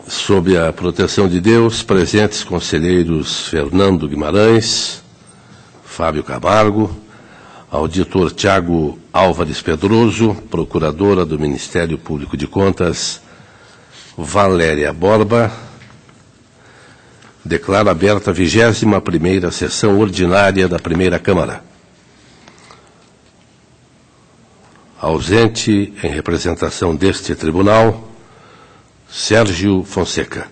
Sob a proteção de Deus, presentes conselheiros Fernando Guimarães, Fábio Camargo, auditor Tiago Álvares Pedroso, procuradora do Ministério Público de Contas, Valéria Borba, declaro aberta a 21ª sessão ordinária da Primeira Câmara. Ausente em representação deste tribunal, Sérgio Fonseca.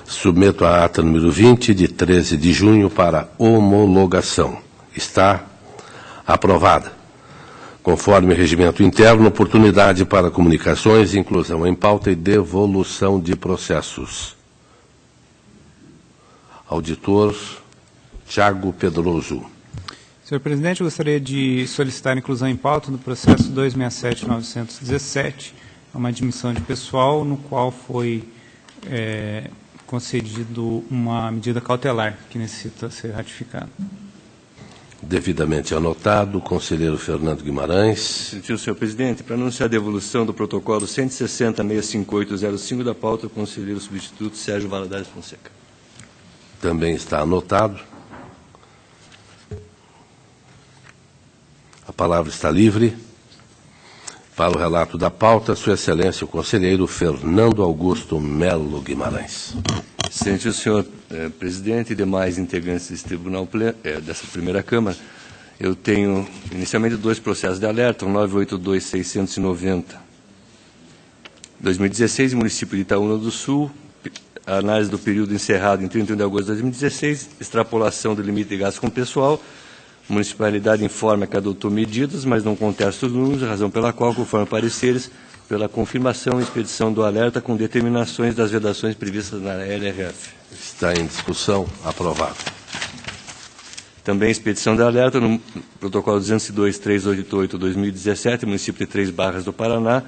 Submeto a ata número 20, de 13 de junho, para homologação. Está aprovada. Conforme regimento interno, oportunidade para comunicações, inclusão em pauta e devolução de processos. Auditor Tiago Pedroso. Senhor presidente, eu gostaria de solicitar a inclusão em pauta do processo 267-917, uma admissão de pessoal no qual foi concedido uma medida cautelar que necessita ser ratificada. Devidamente anotado, conselheiro Fernando Guimarães. Senhor presidente, para anunciar a devolução do protocolo 160-65805 da pauta, o conselheiro substituto Sérgio Valadares Fonseca. Também está anotado. A palavra está livre. Para o relato da pauta, Sua Excelência, o conselheiro Fernando Augusto Melo Guimarães. Excelente senhor presidente e demais integrantes desse tribunal, dessa primeira Câmara, eu tenho inicialmente dois processos de alerta, o 982-690, 2016, município de Itaúna do Sul, a análise do período encerrado em 31 de agosto de 2016, extrapolação do limite de gasto com pessoal. A municipalidade informa que adotou medidas, mas não contesta os números, razão pela qual, conforme pareceres, pela confirmação e expedição do alerta com determinações das vedações previstas na LRF. Está em discussão. Aprovado. Também expedição do alerta no protocolo 202.388/2017, município de Três Barras do Paraná,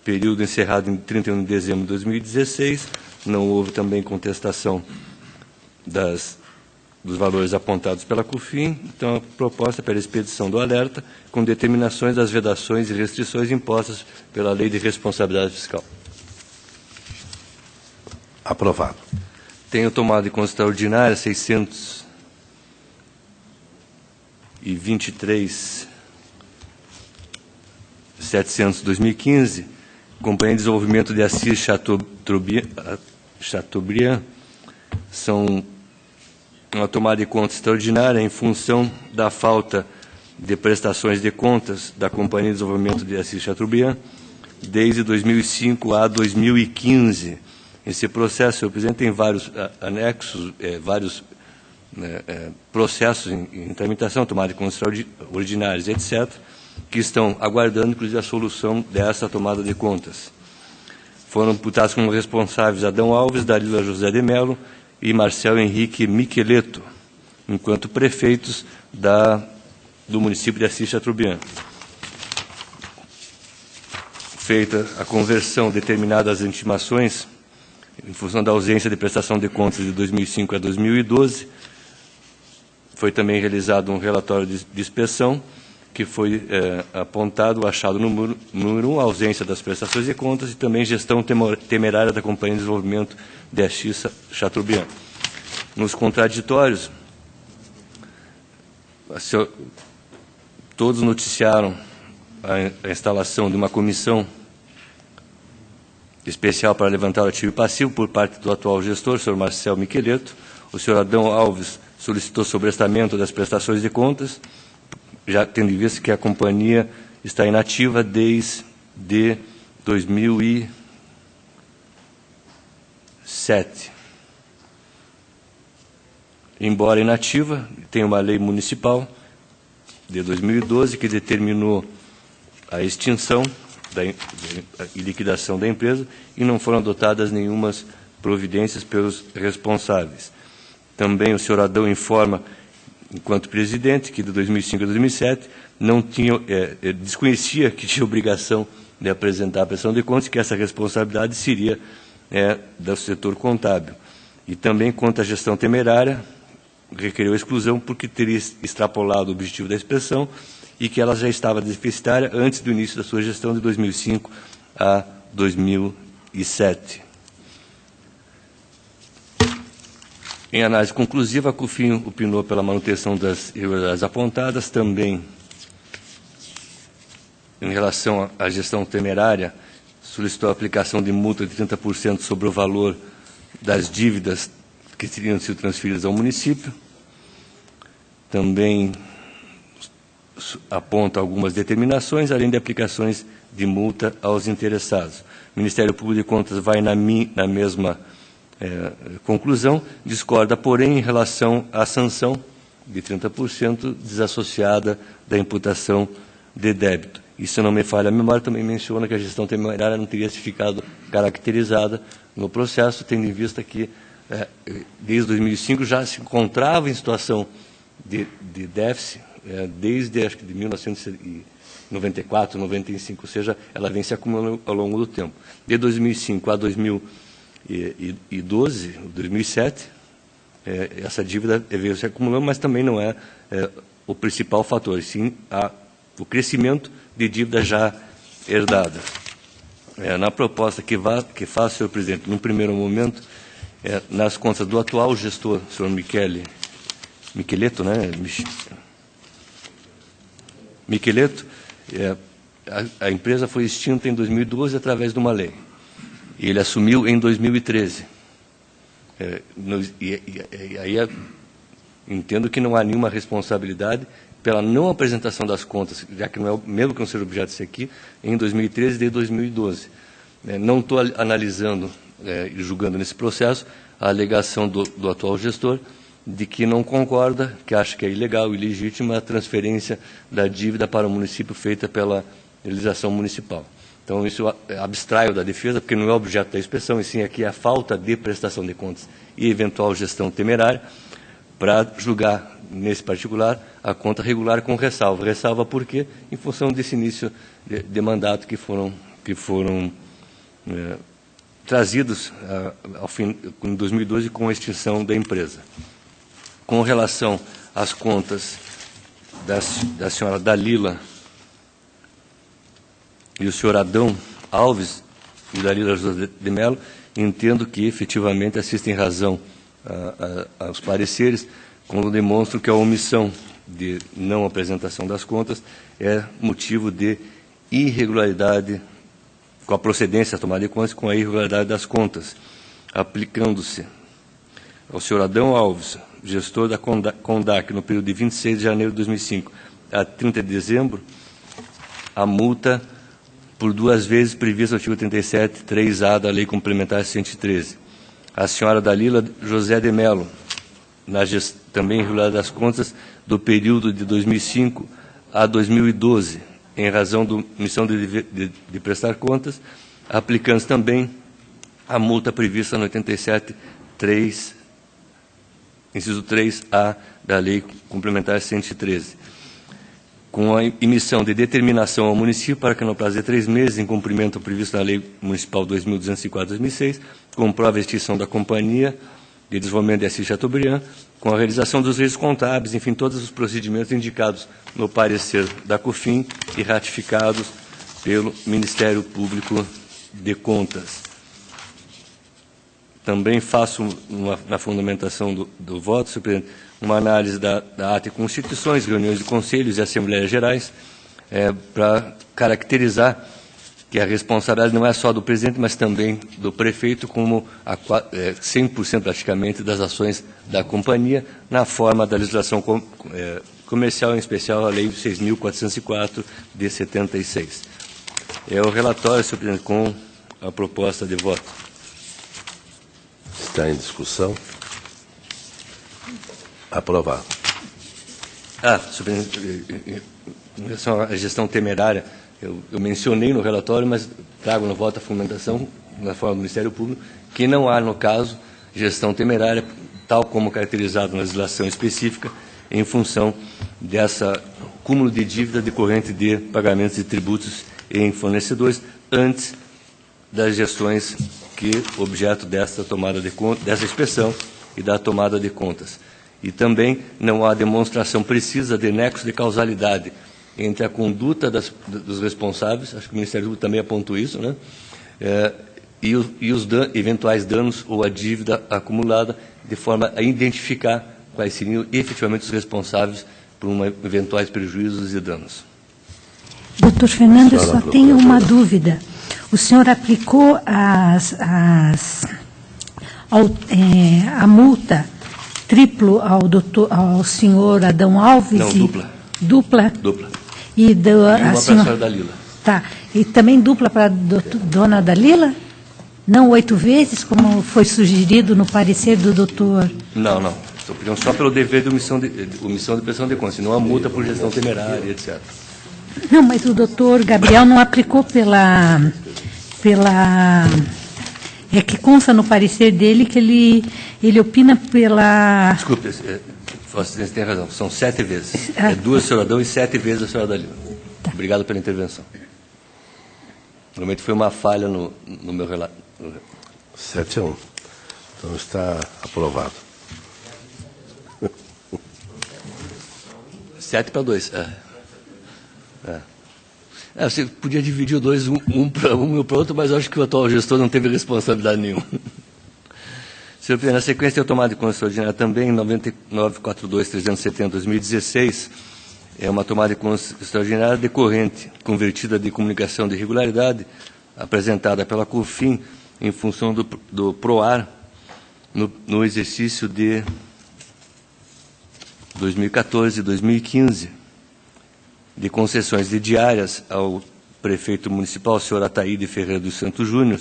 período encerrado em 31 de dezembro de 2016. Não houve também contestação dos valores apontados pela CUFIN, então a proposta pela expedição do alerta com determinações das vedações e restrições impostas pela Lei de Responsabilidade Fiscal. Aprovado. Tenho tomado em conta extraordinária 623.700/2015, Companhia de Desenvolvimento de Assis Chateaubriand, são uma tomada de conta extraordinária em função da falta de prestações de contas da Companhia de Desenvolvimento de Assis Chateaubriand desde 2005 a 2015. Esse processo, senhor presidente, tem vários anexos, vários processos em tramitação, tomada de contas extraordinárias, etc., que estão aguardando, inclusive, a solução dessa tomada de contas. Foram imputados como responsáveis Adão Alves, Dalila José de Mello e Marcel Henrique Miqueleto, enquanto prefeitos do município de Assis Chateaubriand. Feita a conversão determinada às intimações, em função da ausência de prestação de contas de 2005 a 2012, foi também realizado um relatório de inspeção, que foi apontado, achado no número 1, a ausência das prestações de contas e também gestão temerária da Companhia de Desenvolvimento de Assis Chateaubriand. Nos contraditórios, todos noticiaram a instalação de uma comissão especial para levantar o ativo e passivo por parte do atual gestor, o senhor Marcel Miqueleto. O senhor Adão Alves solicitou sobrestamento das prestações de contas, já tendo em vista que a companhia está inativa desde 2007. Embora inativa, tem uma lei municipal de 2012 que determinou a extinção e liquidação da empresa e não foram adotadas nenhumas providências pelos responsáveis. Também o senhor Adão informa, enquanto presidente, que de 2005 a 2007 não tinha, desconhecia que tinha obrigação de apresentar a prestação de contas, que essa responsabilidade seria do setor contábil. E também, quanto à gestão temerária, requeriu a exclusão porque teria extrapolado o objetivo da expressão e que ela já estava deficitária antes do início da sua gestão de 2005 a 2007. Em análise conclusiva, a CUFIN opinou pela manutenção das irregularidades apontadas, também em relação à gestão temerária, solicitou a aplicação de multa de 30% sobre o valor das dívidas que teriam sido transferidas ao município. Também aponta algumas determinações, além de aplicações de multa aos interessados. O Ministério Público de Contas vai na mesma conclusão, discorda, porém, em relação à sanção de 30% desassociada da imputação de débito. E, se não me falha a memória, também menciona que a gestão temerária não teria ficado caracterizada no processo, tendo em vista que, desde 2005, já se encontrava em situação de déficit, desde, acho que, de 1994, 95, ou seja, ela vem se acumulando ao longo do tempo. De 2005 a 2012, 2007, essa dívida veio se acumulando, mas também não é o principal fator, sim o crescimento de dívida já herdada. Na proposta que faz, senhor presidente, no primeiro momento, nas contas do atual gestor, senhor Micheleto, né? Micheleto, a empresa foi extinta em 2012 através de uma lei. E ele assumiu em 2013. Aí entendo que não há nenhuma responsabilidade pela não apresentação das contas, já que não é, mesmo que não seja objeto disso aqui, em 2013 e de 2012. Não estou analisando e julgando nesse processo a alegação do atual gestor de que não concorda, que acha que é ilegal e ilegítima a transferência da dívida para o município feita pela legislação municipal. Então, isso abstrai da defesa, porque não é objeto da inspeção, e sim aqui a falta de prestação de contas e eventual gestão temerária, para julgar, nesse particular, a conta regular com ressalva. Ressalva por quê? Em função desse início de mandato que foram trazidos ao fim, em 2012 com a extinção da empresa. Com relação às contas da senhora Dalila e o senhor Adão Alves e Dalila José de Mello, entendo que efetivamente assistem razão aos pareceres, quando demonstram que a omissão de não apresentação das contas é motivo de irregularidade com a procedência tomada de contas, com a irregularidade das contas, aplicando-se ao senhor Adão Alves, gestor da CONDAC, no período de 26 de janeiro de 2005 a 30 de dezembro, a multa por 2 vezes prevista no artigo 37, 3A da Lei Complementar 113. A senhora Dalila José de Mello, também irregularidade das contas do período de 2005 a 2012, em razão da omissão de prestar contas, aplicando-se também a multa prevista no 87, 3, inciso 3A da Lei Complementar 113. Com a emissão de determinação ao município para que, no prazo de 3 meses, em cumprimento ao previsto na Lei Municipal 2.204/2006, comprove a extinção da Companhia de Desenvolvimento de Assis Chateaubriand, com a realização dos registros contábeis, enfim, todos os procedimentos indicados no parecer da CUFIN e ratificados pelo Ministério Público de Contas. Também faço, na fundamentação do voto, senhor presidente, uma análise da ata e constituições, reuniões de conselhos e assembleias gerais, para caracterizar que a responsabilidade não é só do presidente, mas também do prefeito, como 100% praticamente das ações da companhia, na forma da legislação comercial, em especial a Lei 6.404, de 76. É o relatório, senhor presidente, com a proposta de voto. Está em discussão. Aprovado. Senhor presidente, em relação à gestão temerária, eu mencionei no relatório, mas trago no voto a fundamentação, na forma do Ministério Público, que não há, no caso, gestão temerária, tal como caracterizado na legislação específica, em função dessa cúmulo de dívida decorrente de pagamentos de tributos em fornecedores, antes das gestões que objeto dessa tomada de conta, dessa inspeção e da tomada de contas. E também não há demonstração precisa de nexo de causalidade entre a conduta dos responsáveis, acho que o Ministério Público também apontou isso, né? E os eventuais danos ou a dívida acumulada de forma a identificar quais seriam efetivamente os responsáveis por eventuais prejuízos e danos. Doutor Fernando, eu só tenho uma dúvida. O senhor aplicou a multa triplo ao senhor Adão Alves? Não, dupla. Dupla? Dupla. E uma para a senhora Dalila. Tá. E também dupla para a dona Dalila? Não 8 vezes, como foi sugerido no parecer do doutor? Não, não. Estou pedindo só pelo dever de omissão de prestação de contas, não a multa por gestão temerária, etc. Não, mas o doutor Gabriel não aplicou pela... É que consta no parecer dele que ele opina pela... Desculpe, Vossa Excelência tem razão, são 7 vezes. É 2 do senhor Adão e 7 vezes a senhora Dalila. Tá. Obrigado pela intervenção. Realmente foi uma falha no meu relato. 7-1. Então está aprovado. 7-2. Você podia dividir o 2, um para um e para o outro, mas eu acho que o atual gestor não teve responsabilidade nenhuma. Senhor Presidente, na sequência de tomada de conta extraordinária também, 9942-370-2016, é uma tomada de conta extraordinária decorrente, convertida de comunicação de irregularidade, apresentada pela COFIN em função do PROAR no exercício de 2014 e 2015, de concessões de diárias ao prefeito municipal, senhor Ataíde Ferreira dos Santos Júnior,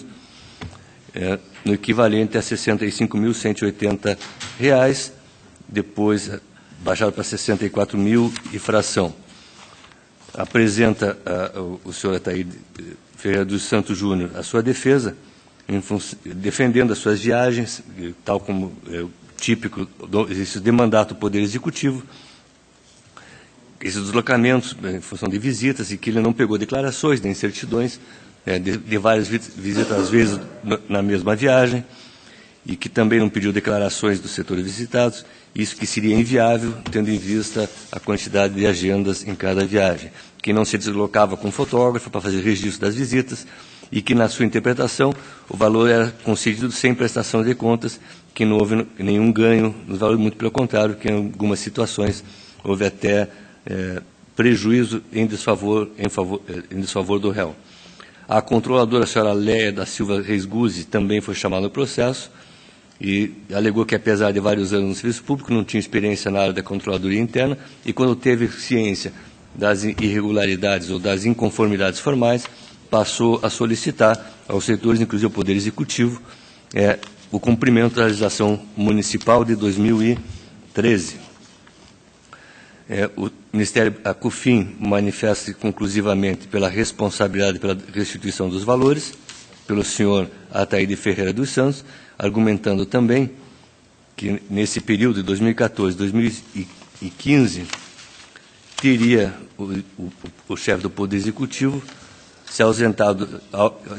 no equivalente a R$ 65.180, depois baixado para 64 mil e fração. Apresenta o senhor Ataíde Ferreira dos Santos Júnior a sua defesa, defendendo as suas viagens, tal como é típico do exercício de mandato do Poder Executivo, esses deslocamentos em função de visitas, e que ele não pegou declarações nem certidões de várias visitas, às vezes na mesma viagem, e que também não pediu declarações dos setores visitados, isso que seria inviável, tendo em vista a quantidade de agendas em cada viagem, que não se deslocava com fotógrafo para fazer registro das visitas, e que, na sua interpretação, o valor era concedido sem prestação de contas, que não houve nenhum ganho no valor, muito pelo contrário, que em algumas situações houve até prejuízo em desfavor do réu. A controladora, a senhora Léia da Silva Reis Guzzi, também foi chamada no processo e alegou que, apesar de vários anos no serviço público, não tinha experiência na área da controladoria interna e, quando teve ciência das irregularidades ou das inconformidades formais, passou a solicitar aos setores, inclusive ao Poder Executivo, o cumprimento da legislação municipal de 2013. O Ministério, a COFIN, manifesta-se conclusivamente pela responsabilidade pela restituição dos valores, pelo senhor Ataíde Ferreira dos Santos, argumentando também que, nesse período de 2014 2015, teria o chefe do Poder Executivo se ausentado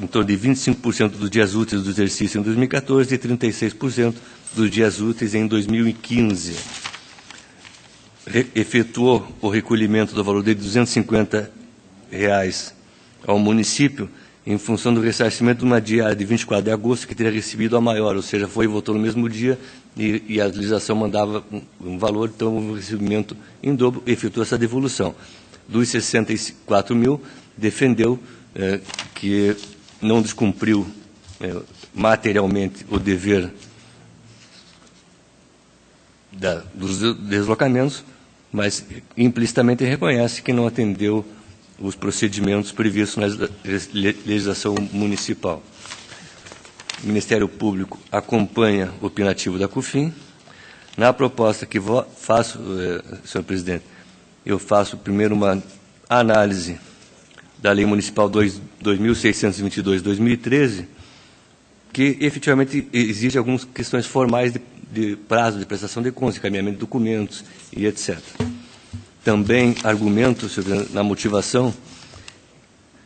em torno de 25% dos dias úteis do exercício em 2014 e 36% dos dias úteis em 2015. Efetuou o recolhimento do valor de R$ 250 ao município em função do ressarcimento de uma diária de 24 de agosto que teria recebido a maior, ou seja, foi e votou no mesmo dia e a legislação mandava um valor, então o recebimento em dobro efetuou essa devolução. Dos 64 mil, defendeu que não descumpriu materialmente o dever dos deslocamentos, mas implicitamente reconhece que não atendeu os procedimentos previstos na legislação municipal. O Ministério Público acompanha o opinativo da COFIN. Na proposta que faço, senhor presidente, eu faço primeiro uma análise da Lei Municipal 2.622/2013, que efetivamente exige algumas questões formais de prazo de prestação de contas, encaminhamento de documentos e etc. Também argumento, senhor, na motivação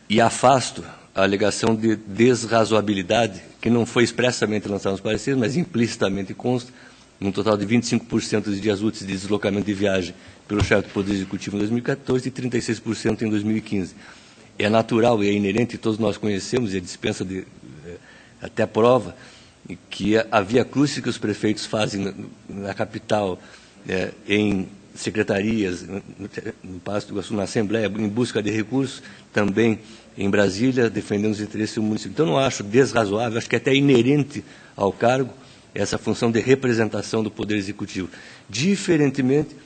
e afasto a alegação de desrazoabilidade, que não foi expressamente lançada nos pareceres, mas implicitamente consta, num total de 25% de dias úteis de deslocamento de viagem pelo chefe do Poder Executivo em 2014 e 36% em 2015. É natural e é inerente, todos nós conhecemos, e a dispensa de até prova, que a via crucis que os fazem na capital, em secretarias, no Palácio do Iguaçu, na Assembleia, em busca de recursos, também em Brasília, defendendo os interesses do município. Então, não acho desrazoável, acho que é até inerente ao cargo essa função de representação do Poder Executivo, diferentemente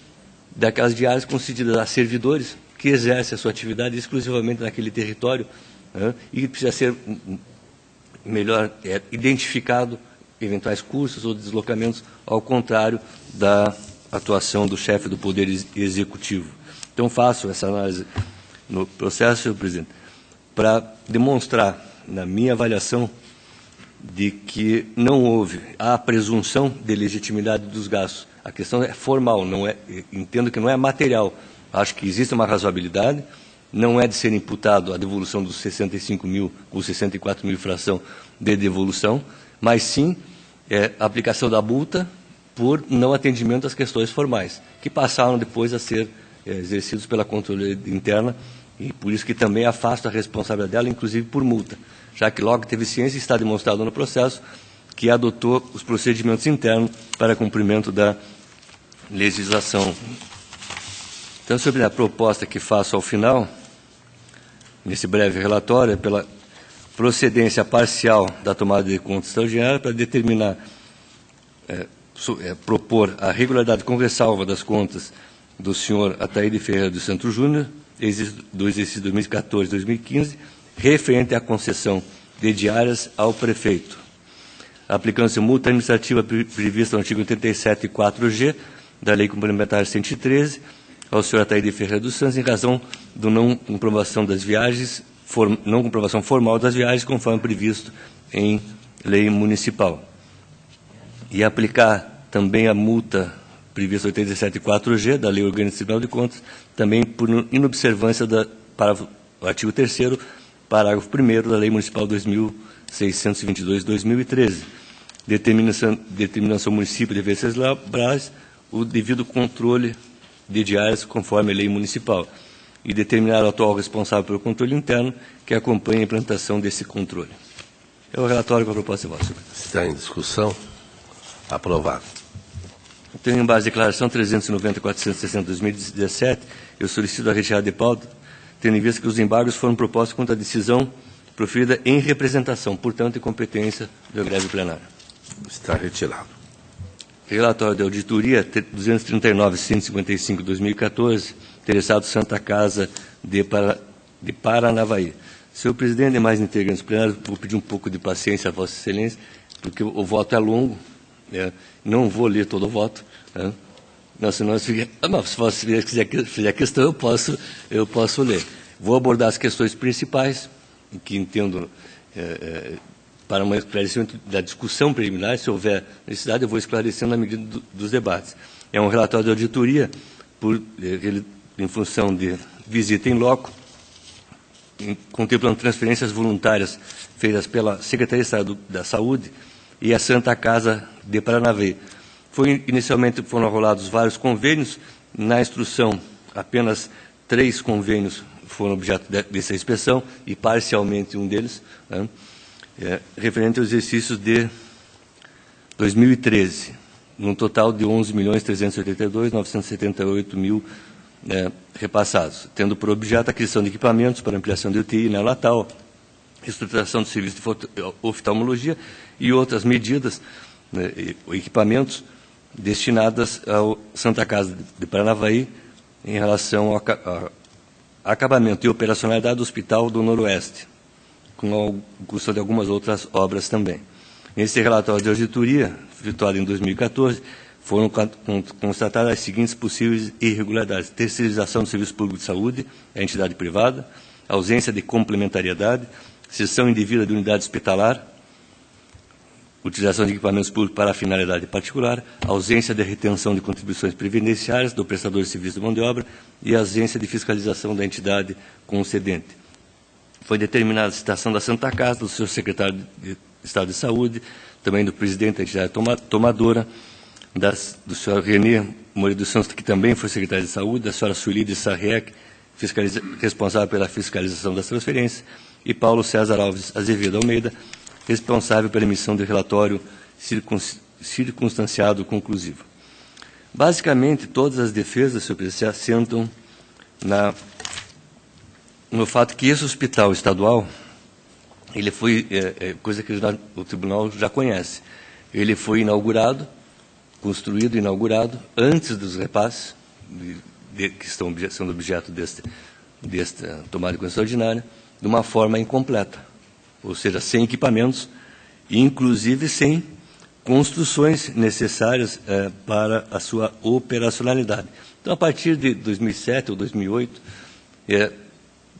daquelas diárias concedidas a servidores que exercem a sua atividade exclusivamente naquele território, né, e precisa ser melhor identificado eventuais custos ou deslocamentos, ao contrário da atuação do chefe do Poder Executivo. Então, faço essa análise no processo, senhor presidente, para demonstrar, na minha avaliação, de que não houve a presunção de legitimidade dos gastos. A questão é formal, não é, entendo que não é material. Acho que existe uma razoabilidade, não é de ser imputado a devolução dos 65 mil ou 64 mil fração de devolução, mas sim a aplicação da multa por não atendimento às questões formais, que passaram depois a ser exercidos pela controle interna, e por isso que também afasta a responsabilidade dela, inclusive por multa, já que logo teve ciência e está demonstrado no processo que adotou os procedimentos internos para cumprimento da legislação. Então, sobre a proposta que faço ao final, nesse breve relatório, é pela procedência parcial da tomada de conta extraordinária para determinar, propor a regularidade com ressalva das contas do senhor Ataíde Ferreira dos Santos Júnior, do exercício 2014 2015, referente à concessão de diárias ao prefeito, aplicando-se multa administrativa prevista no artigo 87 4G da Lei Complementar 113, ao senhor Ataíde Ferreira dos Santos, em razão da não comprovação das viagens, não comprovação formal das viagens, conforme previsto em lei municipal. E aplicar também a multa prevista no 87.4G da Lei Orgânica Tribunal de Contas, também por inobservância para o artigo 3º, parágrafo 1º da Lei Municipal 2622/2013, determinação ao município de dever celebrar o devido controle de diárias conforme a lei municipal e determinar o atual responsável pelo controle interno que acompanhe a implantação desse controle. É o relatório com a proposta de voto. Está em discussão. Aprovado. Tenho em base a declaração 390.460/2017, eu solicito a retirada de pauta, tendo em vista que os embargos foram propostos contra a decisão proferida em representação, portanto, em competência do egrégio plenário. Está retirado. Relatório de auditoria 239.155/2014, interessado Santa Casa de Paranavaí. Senhor presidente e demais integrantes do plenário, vou pedir um pouco de paciência a Vossa Excelência, porque o voto é longo, não vou ler todo o voto, não, senão se Vossa Excelência fizer questão, eu posso ler. Vou abordar as questões principais, que entendo para um esclarecimento da discussão preliminar. Se houver necessidade, eu vou esclarecendo na medida dos debates. É um relatório de auditoria em função de visita em loco, contemplando transferências voluntárias feitas pela Secretaria de Estado da Saúde e a Santa Casa de Paranavaí. Inicialmente foram rolados vários convênios. Na instrução, apenas 3 convênios foram objeto dessa inspeção, e parcialmente um deles, referente aos exercícios de 2013, num total de 11.382.978 repassados, tendo por objeto a aquisição de equipamentos para ampliação de UTI neonatal, estruturação do serviço de oftalmologia e outras medidas, equipamentos destinadas ao Santa Casa de Paranavaí em relação ao acabamento e operacionalidade do Hospital do Noroeste, com a custo de algumas outras obras também. Nesse relatório de auditoria, efetuado em 2014, foram constatadas as seguintes possíveis irregularidades: terceirização do serviço público de saúde à entidade privada, ausência de complementariedade, cessão indevida de unidade hospitalar, utilização de equipamentos públicos para a finalidade particular, ausência de retenção de contribuições previdenciárias do prestador de serviço de mão de obra e ausência de fiscalização da entidade concedente. Foi determinada a citação da Santa Casa, do seu secretário de Estado de Saúde, também do presidente da entidade tomadora, do senhor René Moreira dos Santos, que também foi secretário de Saúde, da senhora Sueli Sarriec, responsável pela fiscalização das transferências, e Paulo César Alves Azevedo Almeida, responsável pela emissão do relatório circunstanciado conclusivo. Basicamente, todas as defesas, senhor presidente, se assentam no fato que esse hospital estadual, ele foi, coisa que o tribunal já conhece, ele foi inaugurado, construído e inaugurado antes dos repasses, que estão sendo objeto desta tomada de condição ordinária, de uma forma incompleta, ou seja, sem equipamentos, inclusive sem construções necessárias para a sua operacionalidade. Então, a partir de 2007 ou 2008,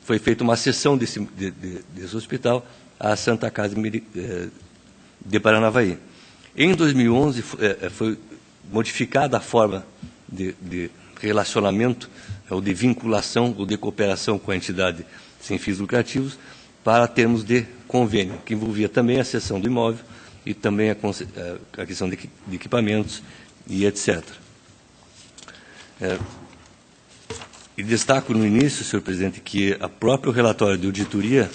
foi feita uma cessão desse hospital à Santa Casa de Paranavaí. Em 2011, foi modificada a forma de relacionamento, ou de vinculação, ou de cooperação com a entidade sem fins lucrativos, para termos de convênio, que envolvia também a cessão do imóvel e também a questão de equipamentos e etc. E destaco no início, senhor presidente, que o próprio relatório de auditoria,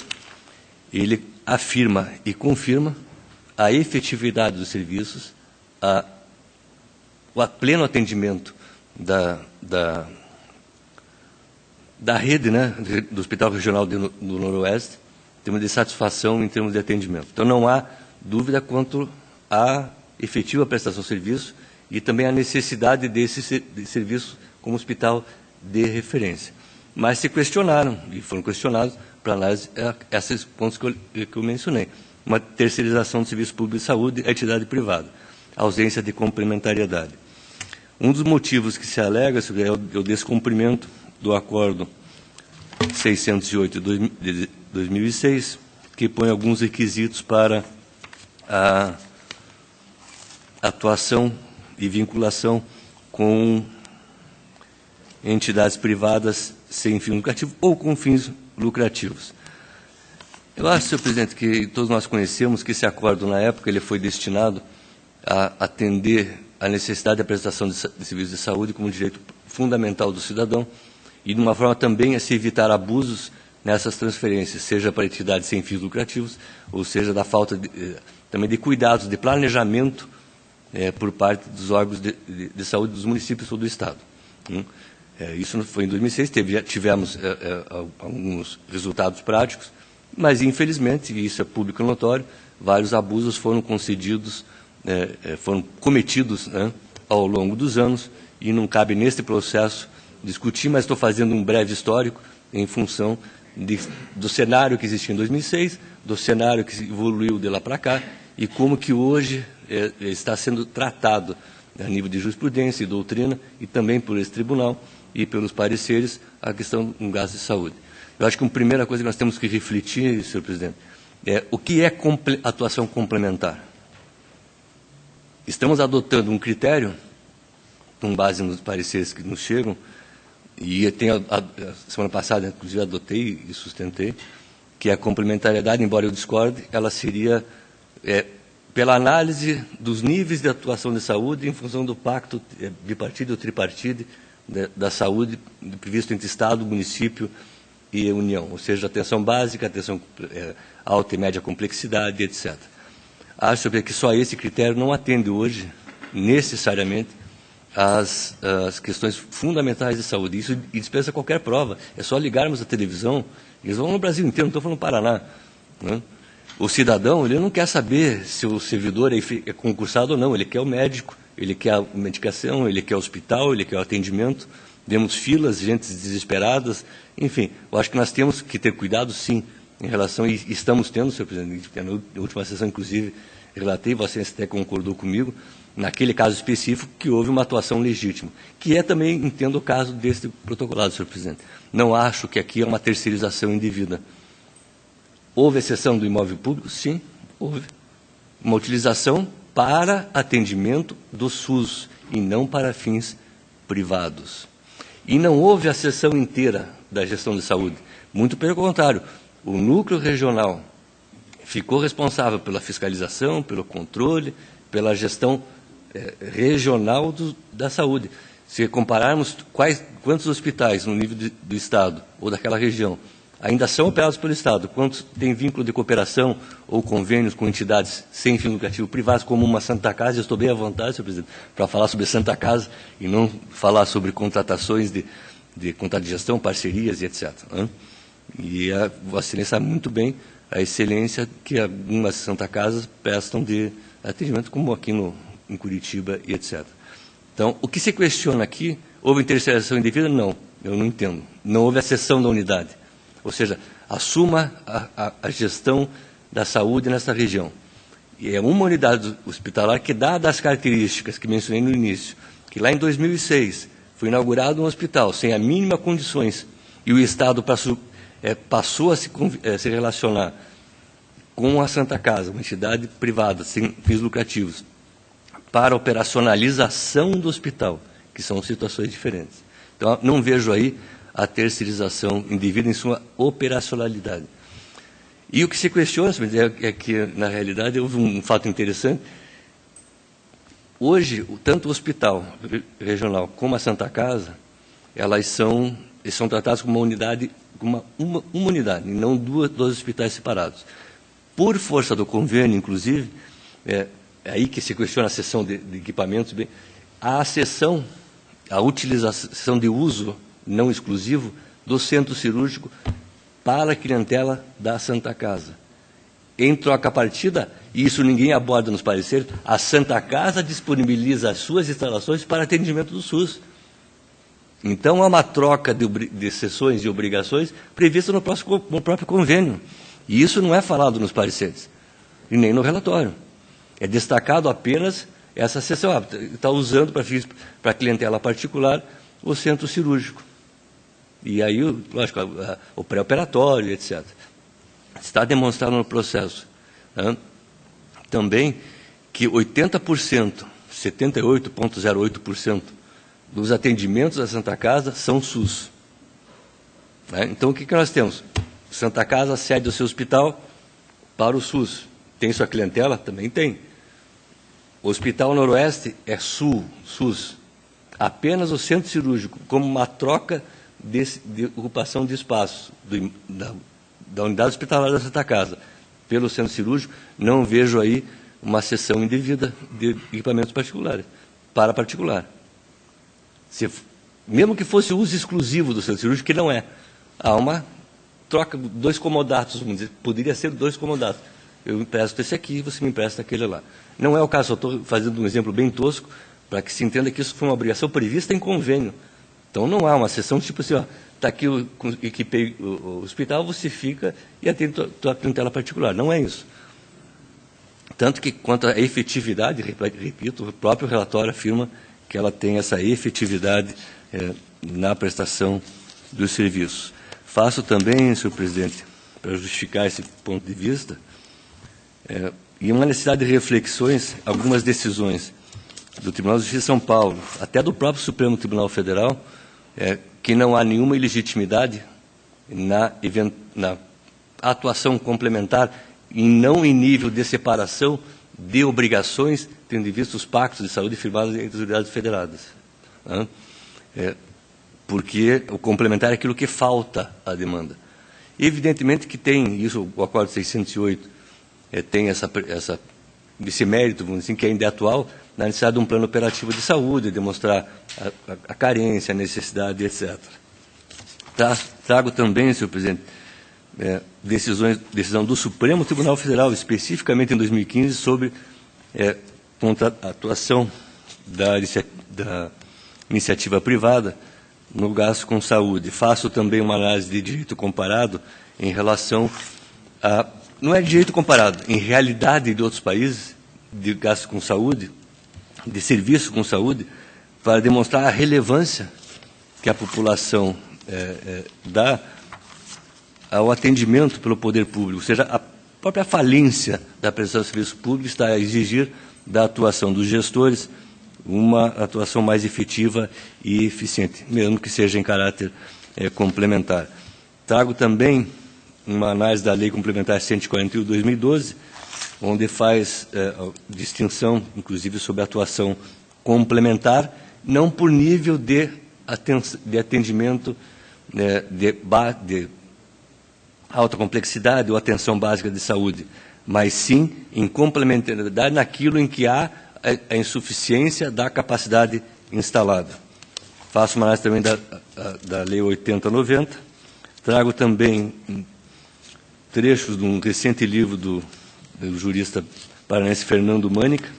ele afirma e confirma a efetividade dos serviços, o pleno atendimento da rede, né, do Hospital Regional do Noroeste, em termos de satisfação, em termos de atendimento. Então, não há dúvida quanto à efetiva prestação de serviço e também à necessidade desse serviço como hospital de referência. Mas se questionaram, e foram questionados, para análise, esses pontos que eu mencionei. Uma terceirização do serviço público de saúde à entidade privada, ausência de complementariedade. Um dos motivos que se alega é o descumprimento do Acordo 608 de 2006, que põe alguns requisitos para a atuação e vinculação com entidades privadas sem fim lucrativo ou com fins lucrativos. Eu acho, senhor presidente, que todos nós conhecemos que esse acordo, na época, ele foi destinado a atender a necessidade da prestação de serviços de saúde como direito fundamental do cidadão e, de uma forma também, a se evitar abusos nessas transferências, seja para entidades sem fins lucrativos, ou seja, da falta também de cuidados, de planejamento por parte dos órgãos de saúde dos municípios ou do Estado. Isso foi em 2006, tivemos alguns resultados práticos, mas, infelizmente, e isso é público e notório, vários abusos foram concedidos, foram cometidos, né, ao longo dos anos, e não cabe neste processo discutir, mas estou fazendo um breve histórico em função do cenário que existia em 2006, do cenário que evoluiu de lá para cá, e como que hoje está sendo tratado a nível de jurisprudência e doutrina, e também por esse tribunal e pelos pareceres, a questão do gasto de saúde. Eu acho que a primeira coisa que nós temos que refletir, senhor presidente, é o que é atuação complementar. Estamos adotando um critério, com base nos pareceres que nos chegam, e a semana passada, inclusive, adotei e sustentei, que a complementariedade, embora eu discorde, ela seria pela análise dos níveis de atuação de saúde em função do pacto bipartido ou tripartido da saúde previsto entre Estado, município e União, ou seja, atenção básica, atenção alta e média complexidade, etc. Acho que só esse critério não atende hoje, necessariamente, às questões fundamentais de saúde. Isso dispensa qualquer prova. É só ligarmos a televisão, eles vão no Brasil inteiro, não estou falando no Paraná, né? O cidadão, ele não quer saber se o servidor é concursado ou não, ele quer o médico, ele quer a medicação, ele quer o hospital, ele quer o atendimento. Vemos filas, gente desesperadas, enfim, eu acho que nós temos que ter cuidado, sim, em relação, e estamos tendo, senhor presidente, na última sessão, inclusive, relatei, você até concordou comigo, naquele caso específico, que houve uma atuação legítima, que é também, entendo, o caso deste protocolado, senhor presidente. Não acho que aqui é uma terceirização indevida. Houve exceção do imóvel público? Sim, houve. Uma utilização para atendimento do SUS e não para fins privados. E não houve a seção inteira da gestão de saúde. Muito pelo contrário, o núcleo regional ficou responsável pela fiscalização, pelo controle, pela gestão regional da saúde. Se compararmos quantos hospitais no nível do Estado ou daquela região ainda são operados pelo Estado. Quantos têm vínculo de cooperação ou convênios com entidades sem fim lucrativo privadas, como uma Santa Casa? Eu estou bem à vontade, senhor presidente, para falar sobre Santa Casa e não falar sobre contratações de contrato de gestão, parcerias e etc. E a Vossa Excelência sabe muito bem a excelência que algumas Santa Casas prestam de atendimento, como aqui em Curitiba e etc. Então, o que se questiona aqui, houve terceirização indevida? Não, eu não entendo. Não houve a cessão da unidade. Ou seja, assuma a gestão da saúde nessa região. E é uma unidade hospitalar que, dadas as características que mencionei no início, que lá em 2006 foi inaugurado um hospital sem a mínima condições e o Estado passou a se relacionar com a Santa Casa, uma entidade privada, sem fins lucrativos, para a operacionalização do hospital, que são situações diferentes. Então, não vejo aí a terceirização indevida em sua operacionalidade. E o que se questiona é que, na realidade, houve um fato interessante. Hoje, tanto o hospital regional como a Santa Casa, eles são tratados como uma unidade, uma unidade, e não dois hospitais separados. Por força do convênio, inclusive, é aí que se questiona a cessão de equipamentos, a cessão, a utilização de uso não exclusivo do centro cirúrgico para a clientela da Santa Casa. Em troca partida, e isso ninguém aborda nos pareceres, a Santa Casa disponibiliza as suas instalações para atendimento do SUS. Então, há uma troca de sessões e obrigações prevista no próprio convênio. E isso não é falado nos pareceres, e nem no relatório. É destacado apenas essa sessão. Está usando para clientela particular o centro cirúrgico. E aí, lógico, o pré-operatório, etc. Está demonstrado no processo também que 80%, 78,08% dos atendimentos da Santa Casa são SUS. Então, o que nós temos? Santa Casa cede o seu hospital para o SUS. Tem sua clientela? Também tem. O Hospital Noroeste é SUS. Apenas o centro cirúrgico, como uma troca de ocupação de espaço da unidade hospitalar da Santa Casa pelo centro cirúrgico, não vejo aí uma cessão indevida de equipamentos particulares, para particular. Mesmo que fosse uso exclusivo do centro cirúrgico, que não é. Há uma troca, dois comodatos, vamos dizer, poderia ser dois comodatos. Eu empresto esse aqui, você me empresta aquele lá. Não é o caso, eu estou fazendo um exemplo bem tosco, para que se entenda que isso foi uma obrigação prevista em convênio. Então, não há uma sessão tipo assim, está aqui, eu equipei o hospital, você fica e atende tua clientela particular. Não é isso. Tanto que, quanto à efetividade, repito, o próprio relatório afirma que ela tem essa efetividade na prestação dos serviços. Faço também, senhor presidente, para justificar esse ponto de vista, e uma necessidade de reflexões, algumas decisões do Tribunal de Justiça de São Paulo, até do próprio Supremo Tribunal Federal, que não há nenhuma ilegitimidade na atuação complementar e não em nível de separação de obrigações, tendo em vista os pactos de saúde firmados entre as unidades federadas. Porque o complementar é aquilo que falta à demanda. Evidentemente que tem, isso o Acordo 608 tem esse mérito, vamos dizer assim, que ainda é atual, na necessidade de um plano operativo de saúde, demonstrar a carência, a necessidade, etc. Trago também, senhor presidente, decisão do Supremo Tribunal Federal, especificamente em 2015, sobre contra a atuação da iniciativa privada no gasto com saúde. Faço também uma análise de direito comparado em relação a... Não é direito comparado, em realidade de outros países, de gasto com saúde, de serviço com saúde, para demonstrar a relevância que a população dá ao atendimento pelo poder público, ou seja, a própria falência da prestação de serviço público está a exigir da atuação dos gestores uma atuação mais efetiva e eficiente, mesmo que seja em caráter complementar. Trago também uma análise da Lei Complementar 141 de 2012, onde faz distinção, inclusive, sobre a atuação complementar, não por nível de atendimento, alta complexidade ou atenção básica de saúde, mas sim em complementariedade naquilo em que há a insuficiência da capacidade instalada. Faço uma análise também da Lei 80/90. Trago também trechos de um recente livro do jurista paranaense Fernando Mânica,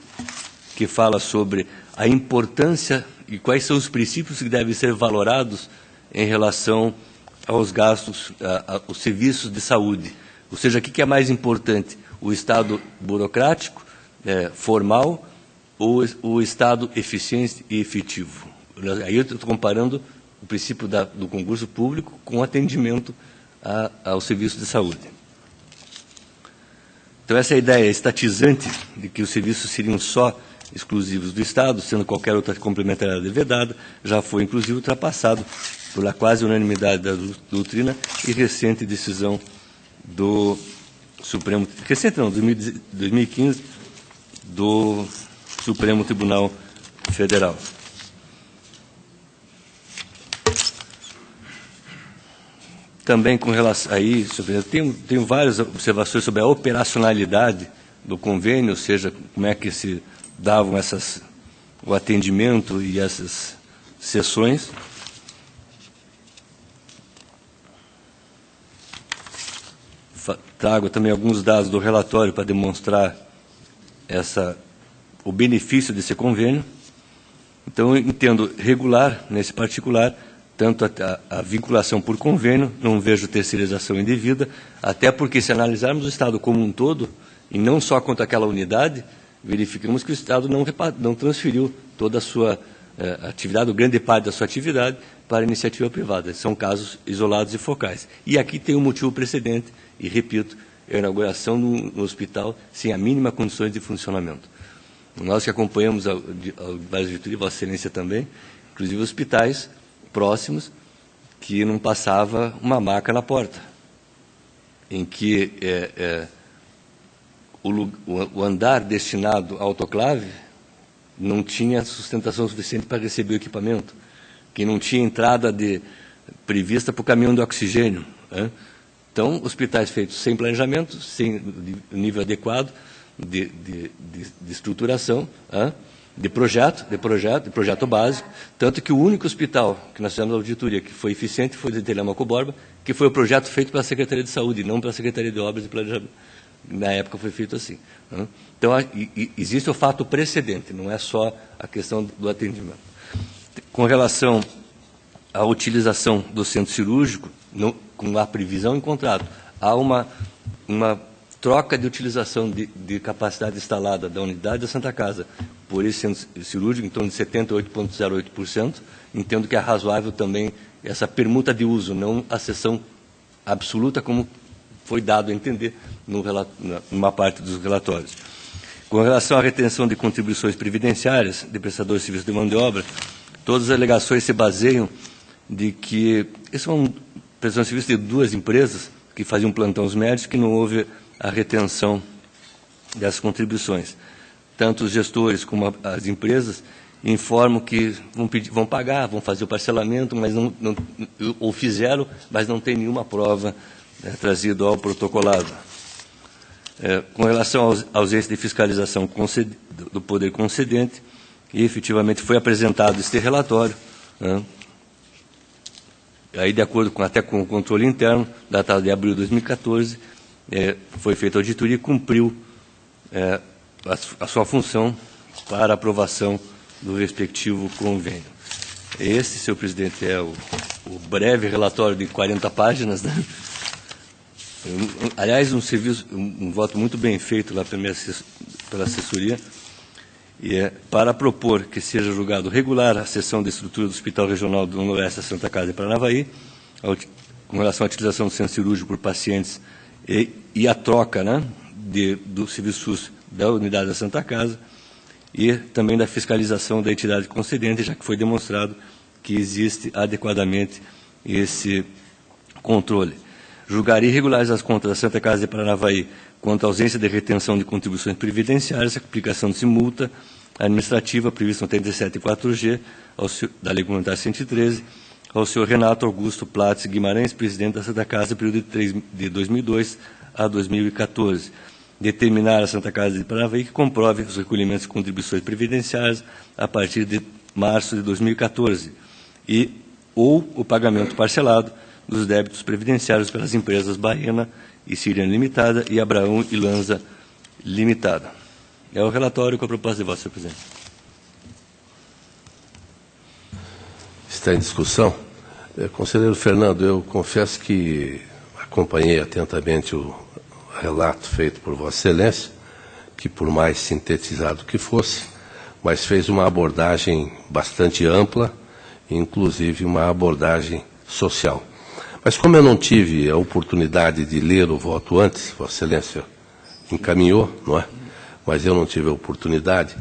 que fala sobre a importância e quais são os princípios que devem ser valorados em relação aos gastos, aos serviços de saúde. Ou seja, o que é mais importante? O Estado burocrático, formal, ou o Estado eficiente e efetivo? Aí eu estou comparando o princípio do concurso público com o atendimento ao serviço de saúde. Então, essa ideia estatizante de que os serviços seriam só exclusivos do Estado, sendo qualquer outra complementariedade vedada, já foi, inclusive, ultrapassado pela quase unanimidade da doutrina e recente decisão do Supremo, recente não, 2015, do Supremo Tribunal Federal. Também com relação a isso, tenho várias observações sobre a operacionalidade do convênio, ou seja, como é que se davam o atendimento e essas sessões. Trago também alguns dados do relatório para demonstrar o benefício desse convênio. Então, eu entendo regular, nesse particular, tanto a vinculação por convênio, não vejo terceirização indevida, até porque, se analisarmos o Estado como um todo, e não só quanto àquela unidade, verificamos que o Estado não transferiu toda a sua atividade, ou grande parte da sua atividade, para a iniciativa privada. São casos isolados e focais. E aqui tem um motivo precedente, e repito, a inauguração no hospital sem a mínima condições de funcionamento. Nós que acompanhamos a diretoria, Vossa Excelência também, inclusive hospitais próximos, que não passava uma maca na porta, em que o andar destinado ao autoclave não tinha sustentação suficiente para receber o equipamento, que não tinha entrada prevista para o caminhão de oxigênio. Então, hospitais feitos sem planejamento, sem nível adequado de estruturação, de projeto básico, tanto que o único hospital que nós fizemos a auditoria que foi eficiente foi o de Telemaco Borba, que foi o projeto feito pela Secretaria de Saúde, não pela Secretaria de Obras e Planejamento. Na época foi feito assim. Então, existe o fato precedente, não é só a questão do atendimento. Com relação à utilização do centro cirúrgico, com a previsão em contrato, há uma troca de utilização de capacidade instalada da unidade da Santa Casa por esse centro cirúrgico, em torno de 78,08%. Entendo que é razoável também essa permuta de uso, não a cessão absoluta, como foi dado a entender numa parte dos relatórios. Com relação à retenção de contribuições previdenciárias de prestadores de serviços de mão de obra, todas as alegações se baseiam de que esse é uma prestação de serviço de duas empresas que faziam plantões médicos, que não houve a retenção dessas contribuições. Tanto os gestores como as empresas informam que vão pagar, vão fazer o parcelamento, mas ou fizeram, mas não tem nenhuma prova trazida ao protocolado. Com relação à ausência de fiscalização do poder concedente, e efetivamente foi apresentado este relatório, aí de acordo até com o controle interno, datado de abril de 2014, foi feita a auditoria e cumpriu a sua função para aprovação do respectivo convênio. Esse, senhor presidente, é o breve relatório de 40 páginas, né? Aliás, um voto muito bem feito lá pela assessoria, para propor que seja julgado regular a cessão da estrutura do Hospital Regional do Noroeste da Santa Casa de Paranavaí, com relação à utilização do centro cirúrgico por pacientes e a troca, né, do serviço SUS da unidade da Santa Casa, e também da fiscalização da entidade concedente, já que foi demonstrado que existe adequadamente esse controle. Julgar irregulares as contas da Santa Casa de Paranavaí quanto à ausência de retenção de contribuições previdenciárias, aplicação de multa administrativa prevista no 37.4G da Lei Complementar 113, ao senhor Renato Augusto Platz Guimarães, presidente da Santa Casa, período de 2002 a 2014. Determinar a Santa Casa de Paranavaí que comprove os recolhimentos de contribuições previdenciárias a partir de março de 2014 ou o pagamento parcelado dos débitos previdenciários pelas empresas Baena e Siriana Limitada e Abraão e Lanza Limitada. É o relatório com a proposta de voto, senhor presidente. Está em discussão. Conselheiro Fernando, eu confesso que acompanhei atentamente o relato feito por Vossa Excelência, que por mais sintetizado que fosse, mas fez uma abordagem bastante ampla, inclusive uma abordagem social. Mas como eu não tive a oportunidade de ler o voto antes, Vossa Excelência encaminhou, não é? Mas eu não tive a oportunidade,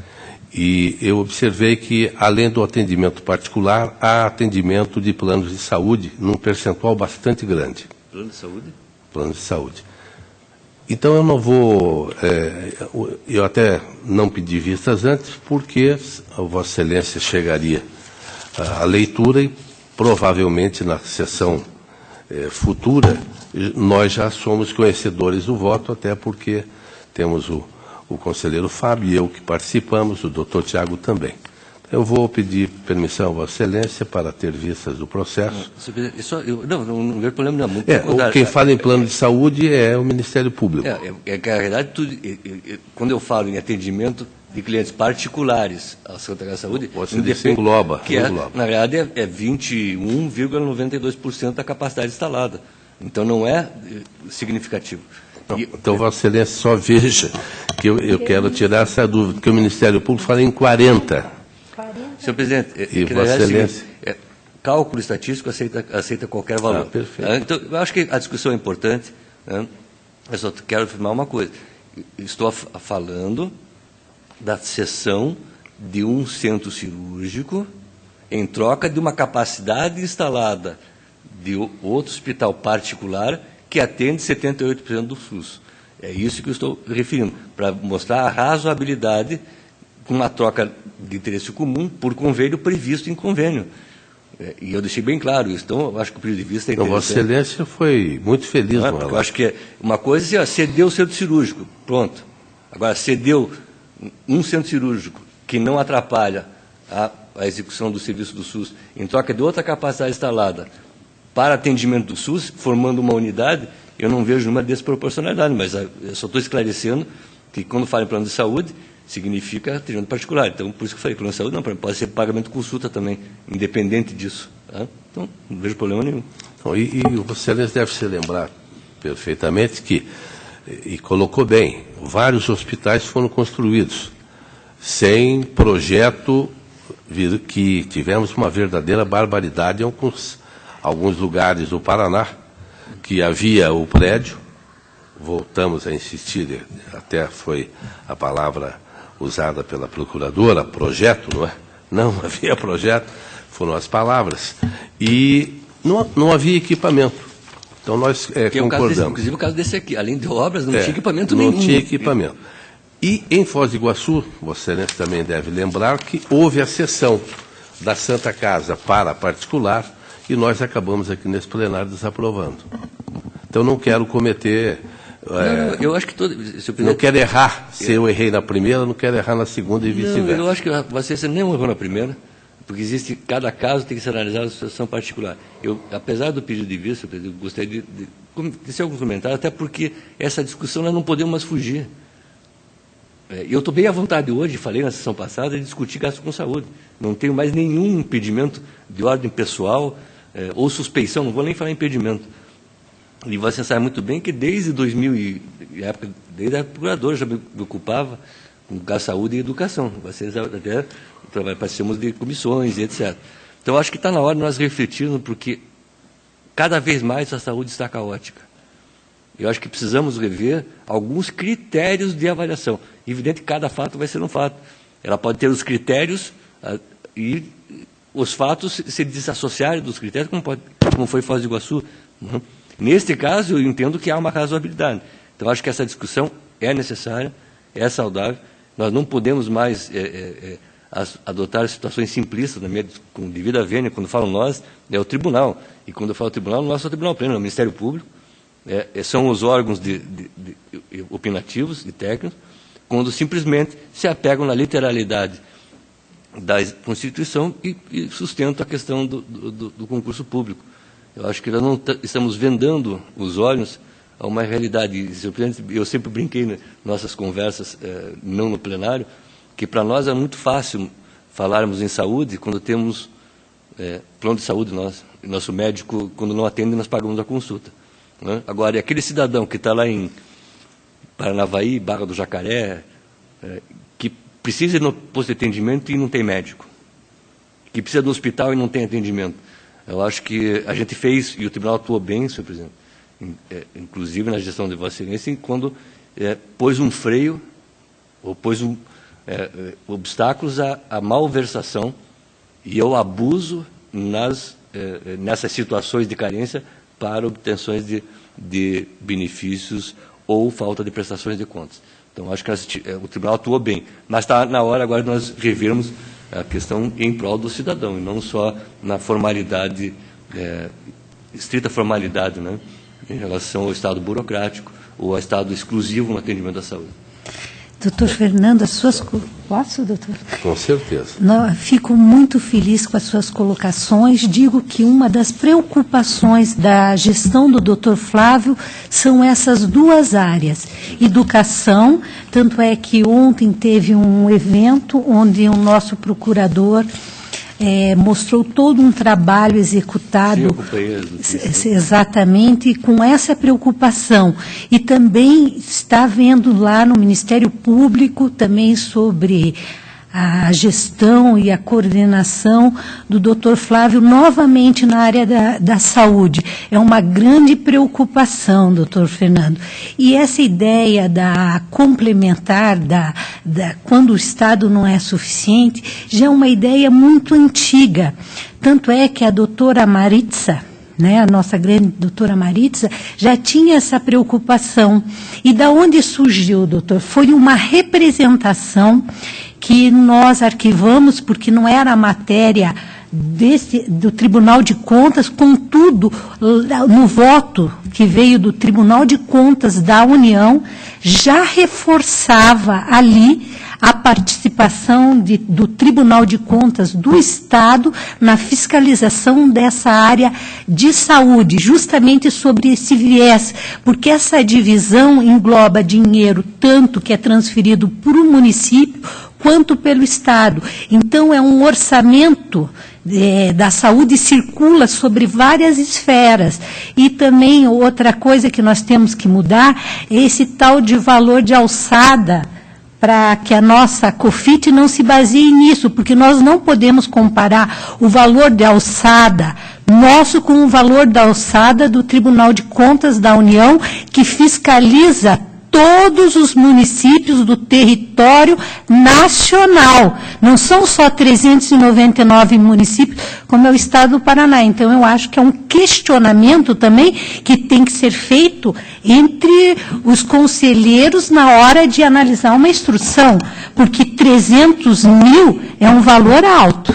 e eu observei que, além do atendimento particular, há atendimento de planos de saúde num percentual bastante grande. Plano de saúde? Plano de saúde. Então eu não vou, eu até não pedi vistas antes, porque a Vossa Excelência chegaria à leitura e provavelmente na sessão futura nós já somos conhecedores do voto, até porque temos o conselheiro Fábio e eu que participamos, o doutor Tiago também. Eu vou pedir permissão a Vossa Excelência para ter vistas do processo. Não vejo problema não. Quem fala em plano de saúde é o Ministério Público. Na verdade, quando eu falo em atendimento de clientes particulares à Santa Casa de Saúde, você disse engloba. Que na verdade é 21,92% da capacidade instalada. Então não é significativo. Então, Vossa Excelência, só veja que eu quero tirar essa dúvida, porque o Ministério Público fala em 40%. Senhor presidente, e Vossa Excelência... cálculo estatístico aceita qualquer valor. Perfeito. Então, eu acho que a discussão é importante. Eu só quero afirmar uma coisa. Estou falando da cessão de um centro cirúrgico em troca de uma capacidade instalada de outro hospital particular que atende 78% do SUS. É isso que eu estou referindo, para mostrar a razoabilidade com uma troca de interesse comum por convênio previsto em convênio. E eu deixei bem claro isso. Então, eu acho que o período de vista é interessante. Vossa Excelência foi muito feliz. Eu acho que uma coisa é cedeu o centro cirúrgico, pronto. Agora, cedeu um centro cirúrgico que não atrapalha a execução do serviço do SUS em troca de outra capacidade instalada para atendimento do SUS, formando uma unidade, eu não vejo nenhuma desproporcionalidade, mas eu só estou esclarecendo que, quando falo em plano de saúde, significa atendimento particular. Então, por isso que eu falei, plano de saúde não, pode ser pagamento de consulta também, independente disso. Tá? Então, não vejo problema nenhum. Então, e Vossa Excelência deve se lembrar perfeitamente que, e colocou bem, vários hospitais foram construídos sem projeto, que tivemos uma verdadeira barbaridade em alguns lugares do Paraná, que havia o prédio, voltamos a insistir, até foi a palavra usada pela procuradora, projeto, não é? Não havia projeto, foram as palavras. E não havia equipamento. Então nós concordamos. Inclusive o caso desse aqui, além de obras, não tinha equipamento nenhum. Não tinha equipamento. E em Foz do Iguaçu, Vossa Excelência também deve lembrar que houve a cessão da Santa Casa para particular e nós acabamos aqui nesse plenário desaprovando. Então não quero cometer... eu acho que não quero errar. Se eu errei na primeira, não quero errar na segunda e vice-versa. Eu acho que você nem errou na primeira, porque existe, cada caso tem que ser analisado em situação particular. Apesar do pedido de vista, eu gostaria de ser algum comentário, até porque essa discussão nós não podemos mais fugir. Eu estou bem à vontade hoje, falei na sessão passada, de discutir gasto com saúde. Não tenho mais nenhum impedimento de ordem pessoal ou suspeição, não vou nem falar impedimento. E você sabe muito bem que desde 2000, desde a procuradora já me ocupava com a saúde e educação. Vocês até participamos de comissões e etc. Então, acho que está na hora de nós refletirmos, porque cada vez mais a saúde está caótica. Eu acho que precisamos rever alguns critérios de avaliação. Evidente que cada fato vai ser um fato. Ela pode ter os critérios e os fatos se desassociarem dos critérios, como foi Foz do Iguaçu. Neste caso, eu entendo que há uma razoabilidade. Então, acho que essa discussão é necessária, é saudável. Nós não podemos mais adotar situações simplistas, com devida vênia. Quando falo nós, é o tribunal. E quando eu falo tribunal, não é só o Tribunal Pleno, é o Ministério Público, são os órgãos opinativos e técnicos, quando simplesmente se apegam na literalidade da Constituição e sustentam a questão do concurso público. Eu acho que nós não estamos vendando os olhos a uma realidade. Eu sempre brinquei nas nossas conversas, não no plenário, que para nós é muito fácil falarmos em saúde quando temos plano de saúde, nosso médico, quando não atende, nós pagamos a consulta. Né? Agora, e aquele cidadão que está lá em Paranavaí, Barra do Jacaré, que precisa ir no posto de atendimento e não tem médico, que precisa do hospital e não tem atendimento. Eu acho que a gente fez, e o tribunal atuou bem, senhor presidente, inclusive na gestão de Vossa Excelência, quando pôs um freio, ou pôs obstáculos à malversação e ao abuso nessas situações de carência para obtenções de benefícios ou falta de prestações de contas. Então, acho que o tribunal atuou bem, mas está na hora agora de nós revermos a questão em prol do cidadão, e não só na formalidade, estrita formalidade, né, em relação ao Estado burocrático ou ao Estado exclusivo no atendimento da saúde. Doutor Fernando, as suas... Posso, doutor? Com certeza. Fico muito feliz com as suas colocações. Digo que uma das preocupações da gestão do doutor Flávio são essas duas áreas. Educação, tanto é que ontem teve um evento onde o nosso procurador mostrou todo um trabalho executado. Exatamente, com essa preocupação. E também está vendo lá no Ministério Público também sobre a gestão e a coordenação do Dr. Flávio novamente na área da saúde. É uma grande preocupação, doutor Fernando. E essa ideia da complementar, quando o Estado não é suficiente, já é uma ideia muito antiga. Tanto é que a doutora Maritza, a nossa grande doutora Maritza, já tinha essa preocupação. E da onde surgiu, doutor? Foi uma representação que nós arquivamos, porque não era a matéria do Tribunal de Contas, contudo, no voto que veio do Tribunal de Contas da União, já reforçava ali a participação do Tribunal de Contas do Estado na fiscalização dessa área de saúde, justamente sobre esse viés, porque essa divisão engloba dinheiro tanto que é transferido para o município quanto pelo Estado. Então, é um orçamento da saúde circula sobre várias esferas. E também outra coisa que nós temos que mudar é esse tal de valor de alçada, para que a nossa COFIT não se baseie nisso, porque nós não podemos comparar o valor de alçada nosso com o valor da alçada do Tribunal de Contas da União, que fiscaliza todos os municípios do território nacional. Não são só 399 municípios, como é o Estado do Paraná. Então, eu acho que é um questionamento também que tem que ser feito entre os conselheiros na hora de analisar uma instrução, porque 300 mil é um valor alto.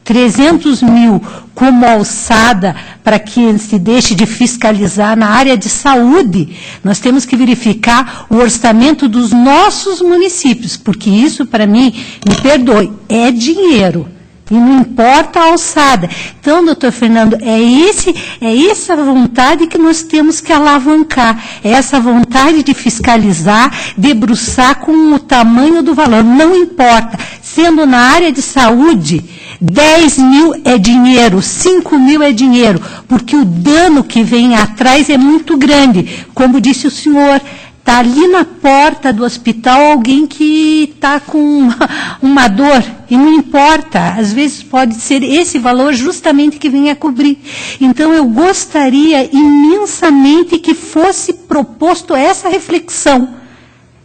300 mil como alçada para que se deixe de fiscalizar na área de saúde, nós temos que verificar o orçamento dos nossos municípios, porque isso, para mim, me perdoe, é dinheiro. E não importa a alçada. Então, doutor Fernando, é essa vontade que nós temos que alavancar. É essa vontade de fiscalizar, debruçar com o tamanho do valor. Não importa. Sendo na área de saúde, 10 mil é dinheiro, 5 mil é dinheiro, porque o dano que vem atrás é muito grande. Como disse o senhor, está ali na porta do hospital alguém que está com uma dor, e não importa, às vezes pode ser esse valor justamente que venha a cobrir. Então, eu gostaria imensamente que fosse proposto essa reflexão.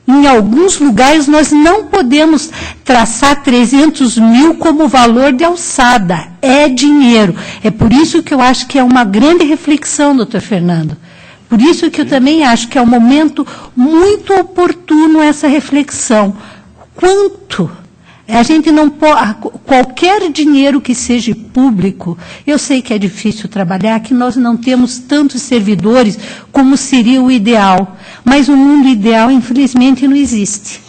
Em alguns lugares, nós não podemos traçar 300 mil como valor de alçada, é dinheiro. É por isso que eu acho que é uma grande reflexão, doutor Fernando. Por isso que eu também acho que é um momento muito oportuno essa reflexão. Quanto A gente não pode, qualquer dinheiro que seja público, eu sei que é difícil trabalhar, que nós não temos tantos servidores como seria o ideal, mas o mundo ideal, infelizmente, não existe.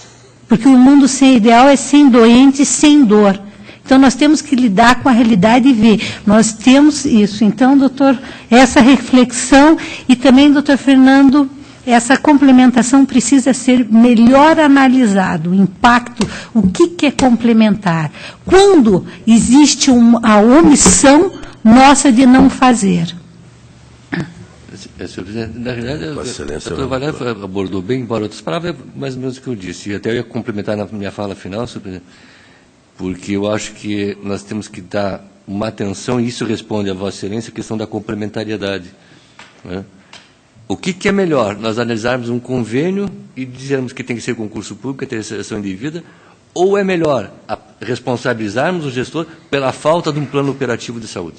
Porque o mundo sem ideal é sem doente, sem dor. Então, nós temos que lidar com a realidade e ver. Nós temos isso. Então, doutor, essa reflexão e também, doutor Fernando, essa complementação precisa ser melhor analisado, o impacto, o que é complementar. Quando existe a omissão nossa de não fazer. Senhor presidente, na realidade, o doutor Valério abordou bem, embora outras palavras, mais ou menos o que eu disse. E até eu ia complementar na minha fala final, senhor presidente, porque eu acho que nós temos que dar uma atenção, e isso responde a Vossa Excelência, a questão da complementariedade, né? O que é melhor? Nós analisarmos um convênio e dizermos que tem que ser concurso público, ter seleção indevida, ou é melhor responsabilizarmos o gestor pela falta de um plano operativo de saúde?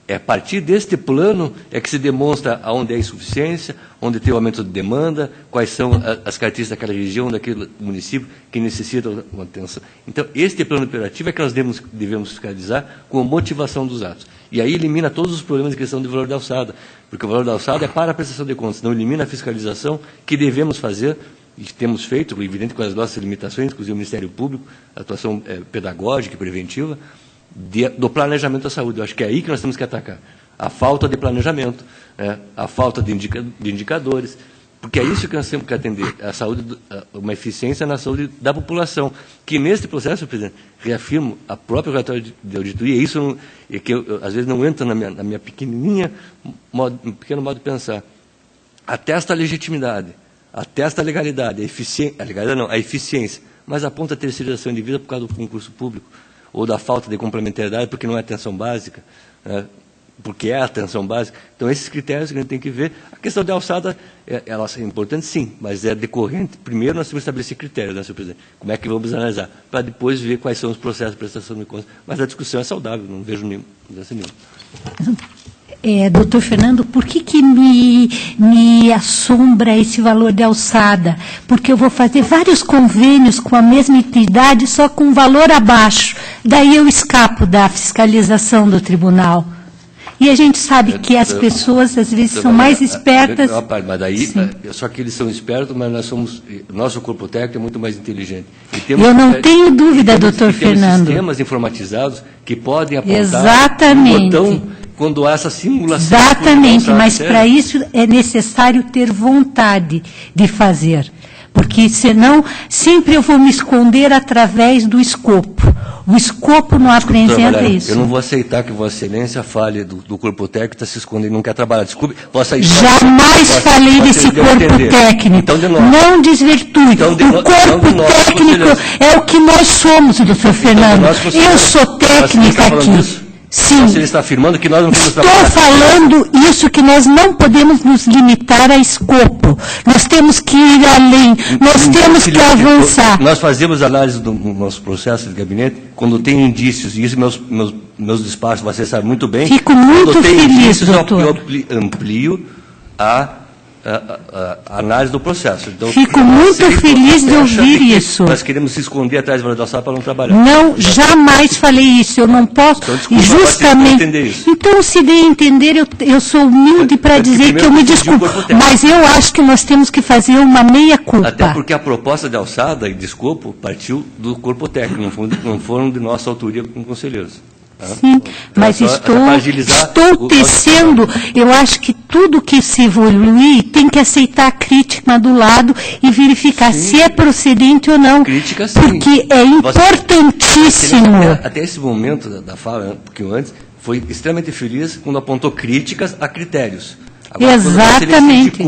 É a partir deste plano é que se demonstra onde é a insuficiência, onde tem o aumento de demanda, quais são as características daquela região, daquele município que necessita uma atenção. Então, este plano operativo é que nós devemos fiscalizar com a motivação dos atos. E aí elimina todos os problemas de questão de valor da alçada, porque o valor da alçada é para a prestação de contas, não elimina a fiscalização que devemos fazer, e temos feito, evidente com as nossas limitações, inclusive o Ministério Público, atuação pedagógica e preventiva, do planejamento da saúde. Eu acho que é aí que nós temos que atacar. A falta de planejamento, a falta de indicadores, porque é isso que nós temos que atender, a saúde, uma eficiência na saúde da população, que neste processo, presidente, reafirmo a própria relatória de auditoria, e isso é que às vezes não entra na minha pequeno modo de pensar, atesta a legitimidade, atesta a legalidade, a eficiência, mas aponta a terceirização de vida por causa do concurso público, ou da falta de complementaridade, porque não é atenção básica, porque é a atenção básica. Então, esses critérios que a gente tem que ver. A questão da alçada, ela é importante, sim, mas é decorrente. Primeiro, nós temos que estabelecer critérios, né, senhor presidente? Como é que vamos analisar? Para depois ver quais são os processos de prestação de contas. Mas a discussão é saudável, não vejo mudança nenhuma. Doutor Fernando, por que me assombra esse valor de alçada? Porque eu vou fazer vários convênios com a mesma entidade, só com valor abaixo. Daí eu escapo da fiscalização do tribunal. E a gente sabe que as pessoas, às vezes, são mais espertas. Mas daí, só que eles são espertos, mas nosso corpo técnico é muito mais inteligente. Eu não tenho dúvida, doutor Fernando. Temos sistemas informatizados que podem apontar exatamente um botão quando há essa simulação. Exatamente, mas para isso é necessário ter vontade de fazer. Porque, senão, sempre eu vou me esconder através do escopo. O escopo não apresenta isso. Eu não vou aceitar que Vossa Excelência fale do corpo técnico que está se escondendo e não quer trabalhar. Desculpe, jamais falei desse corpo técnico. Então, não desvirtue. Então, o corpo técnico é o que nós somos, doutor Fernando. Eu sou técnica aqui. Sim. Você está afirmando que nós não temos trabalhar. Estou falando isso, que nós não podemos nos limitar a escopo. Nós temos que ir além. Nós temos que avançar. Nós fazemos análise do nosso processo de gabinete quando tem indícios, e isso meus despachos, você sabe muito bem. Fico muito feliz, doutor. Eu amplio a análise do processo. Então, fico muito feliz de ouvir isso. Nós queremos se esconder atrás do valor da alçada para não trabalhar. Não, jamais falei isso. Eu não posso. Então, desculpa, justamente. Isso. Então, se de entender, eu sou humilde para dizer que eu me desculpo. Mas eu acho que nós temos que fazer uma meia-culpa. Até porque a proposta de alçada e de escopo partiu do corpo técnico, não foram de nossa autoria como conselheiros. Sim, então, mas estou tecendo, eu acho que tudo que se evoluir tem que aceitar a crítica do lado e verificar se é procedente ou não. Crítica, sim. Porque é importantíssimo. Até esse momento da fala, um pouquinho antes, foi extremamente feliz quando apontou críticas a critérios. Agora, exatamente.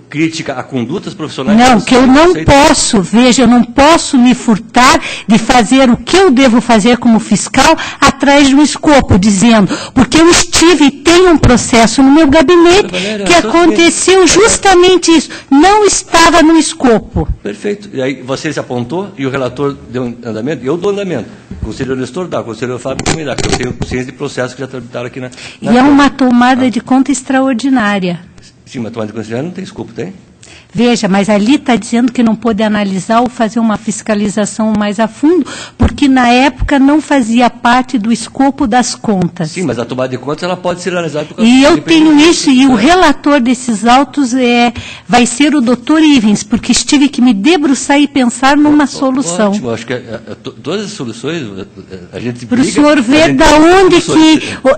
Crítica a condutas profissionais. Não, que eu não posso, veja, eu não posso me furtar de fazer o que eu devo fazer como fiscal atrás do escopo, dizendo, porque eu estive e tenho um processo no meu gabinete que aconteceu justamente isso, não estava no escopo. Perfeito. E aí você se apontou e o relator deu andamento, eu dou andamento. O conselheiro Nestor dá, o conselheiro Fábio também dá, porque eu tenho ciência de processos que já tramitaram aqui na E é uma tomada de conta extraordinária. Sim, mas tomada de conta não tem escopo, tem? Veja, mas ali está dizendo que não pôde analisar ou fazer uma fiscalização mais a fundo, porque na época não fazia parte do escopo das contas. Sim, mas a tomada de contas ela pode ser analisada por causa E do eu independente. tenho isso, e o relator desses autos vai ser o doutor Ivens, porque tive que me debruçar e pensar numa solução. Ótimo, acho que todas as soluções a gente Para o briga, senhor a ver gente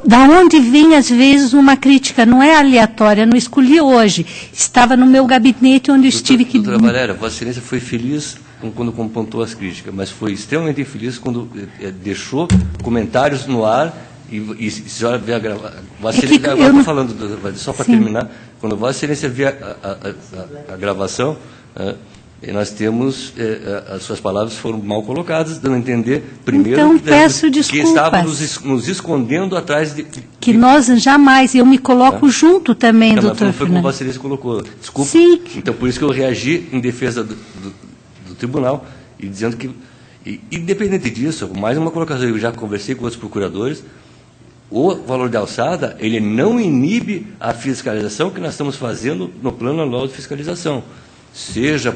da onde vem, às vezes, uma crítica, não é aleatória, não escolhi hoje. Estava no meu gabinete onde eu estive que... Doutora Valéria, Vossa Excelência foi feliz quando pontuou as críticas, mas foi extremamente infeliz quando deixou comentários no ar e se a senhora vê a gravação... Vossa Excelência, agora estou falando, só para terminar, quando Vossa Excelência vê a gravação... E nós temos, as suas palavras foram mal colocadas, dando a entender, primeiro, então, peço que desculpas. estávamos nos escondendo atrás de... Que nós jamais, eu me coloco junto também, Não, doutor mas não foi como Fernando. Vossa Excelência colocou. Desculpa. Sim. Então, por isso que eu reagi em defesa do tribunal, e dizendo que, independente disso, mais uma colocação, eu já conversei com outros procuradores, o valor de alçada, ele não inibe a fiscalização que nós estamos fazendo no plano anual de fiscalização. Seja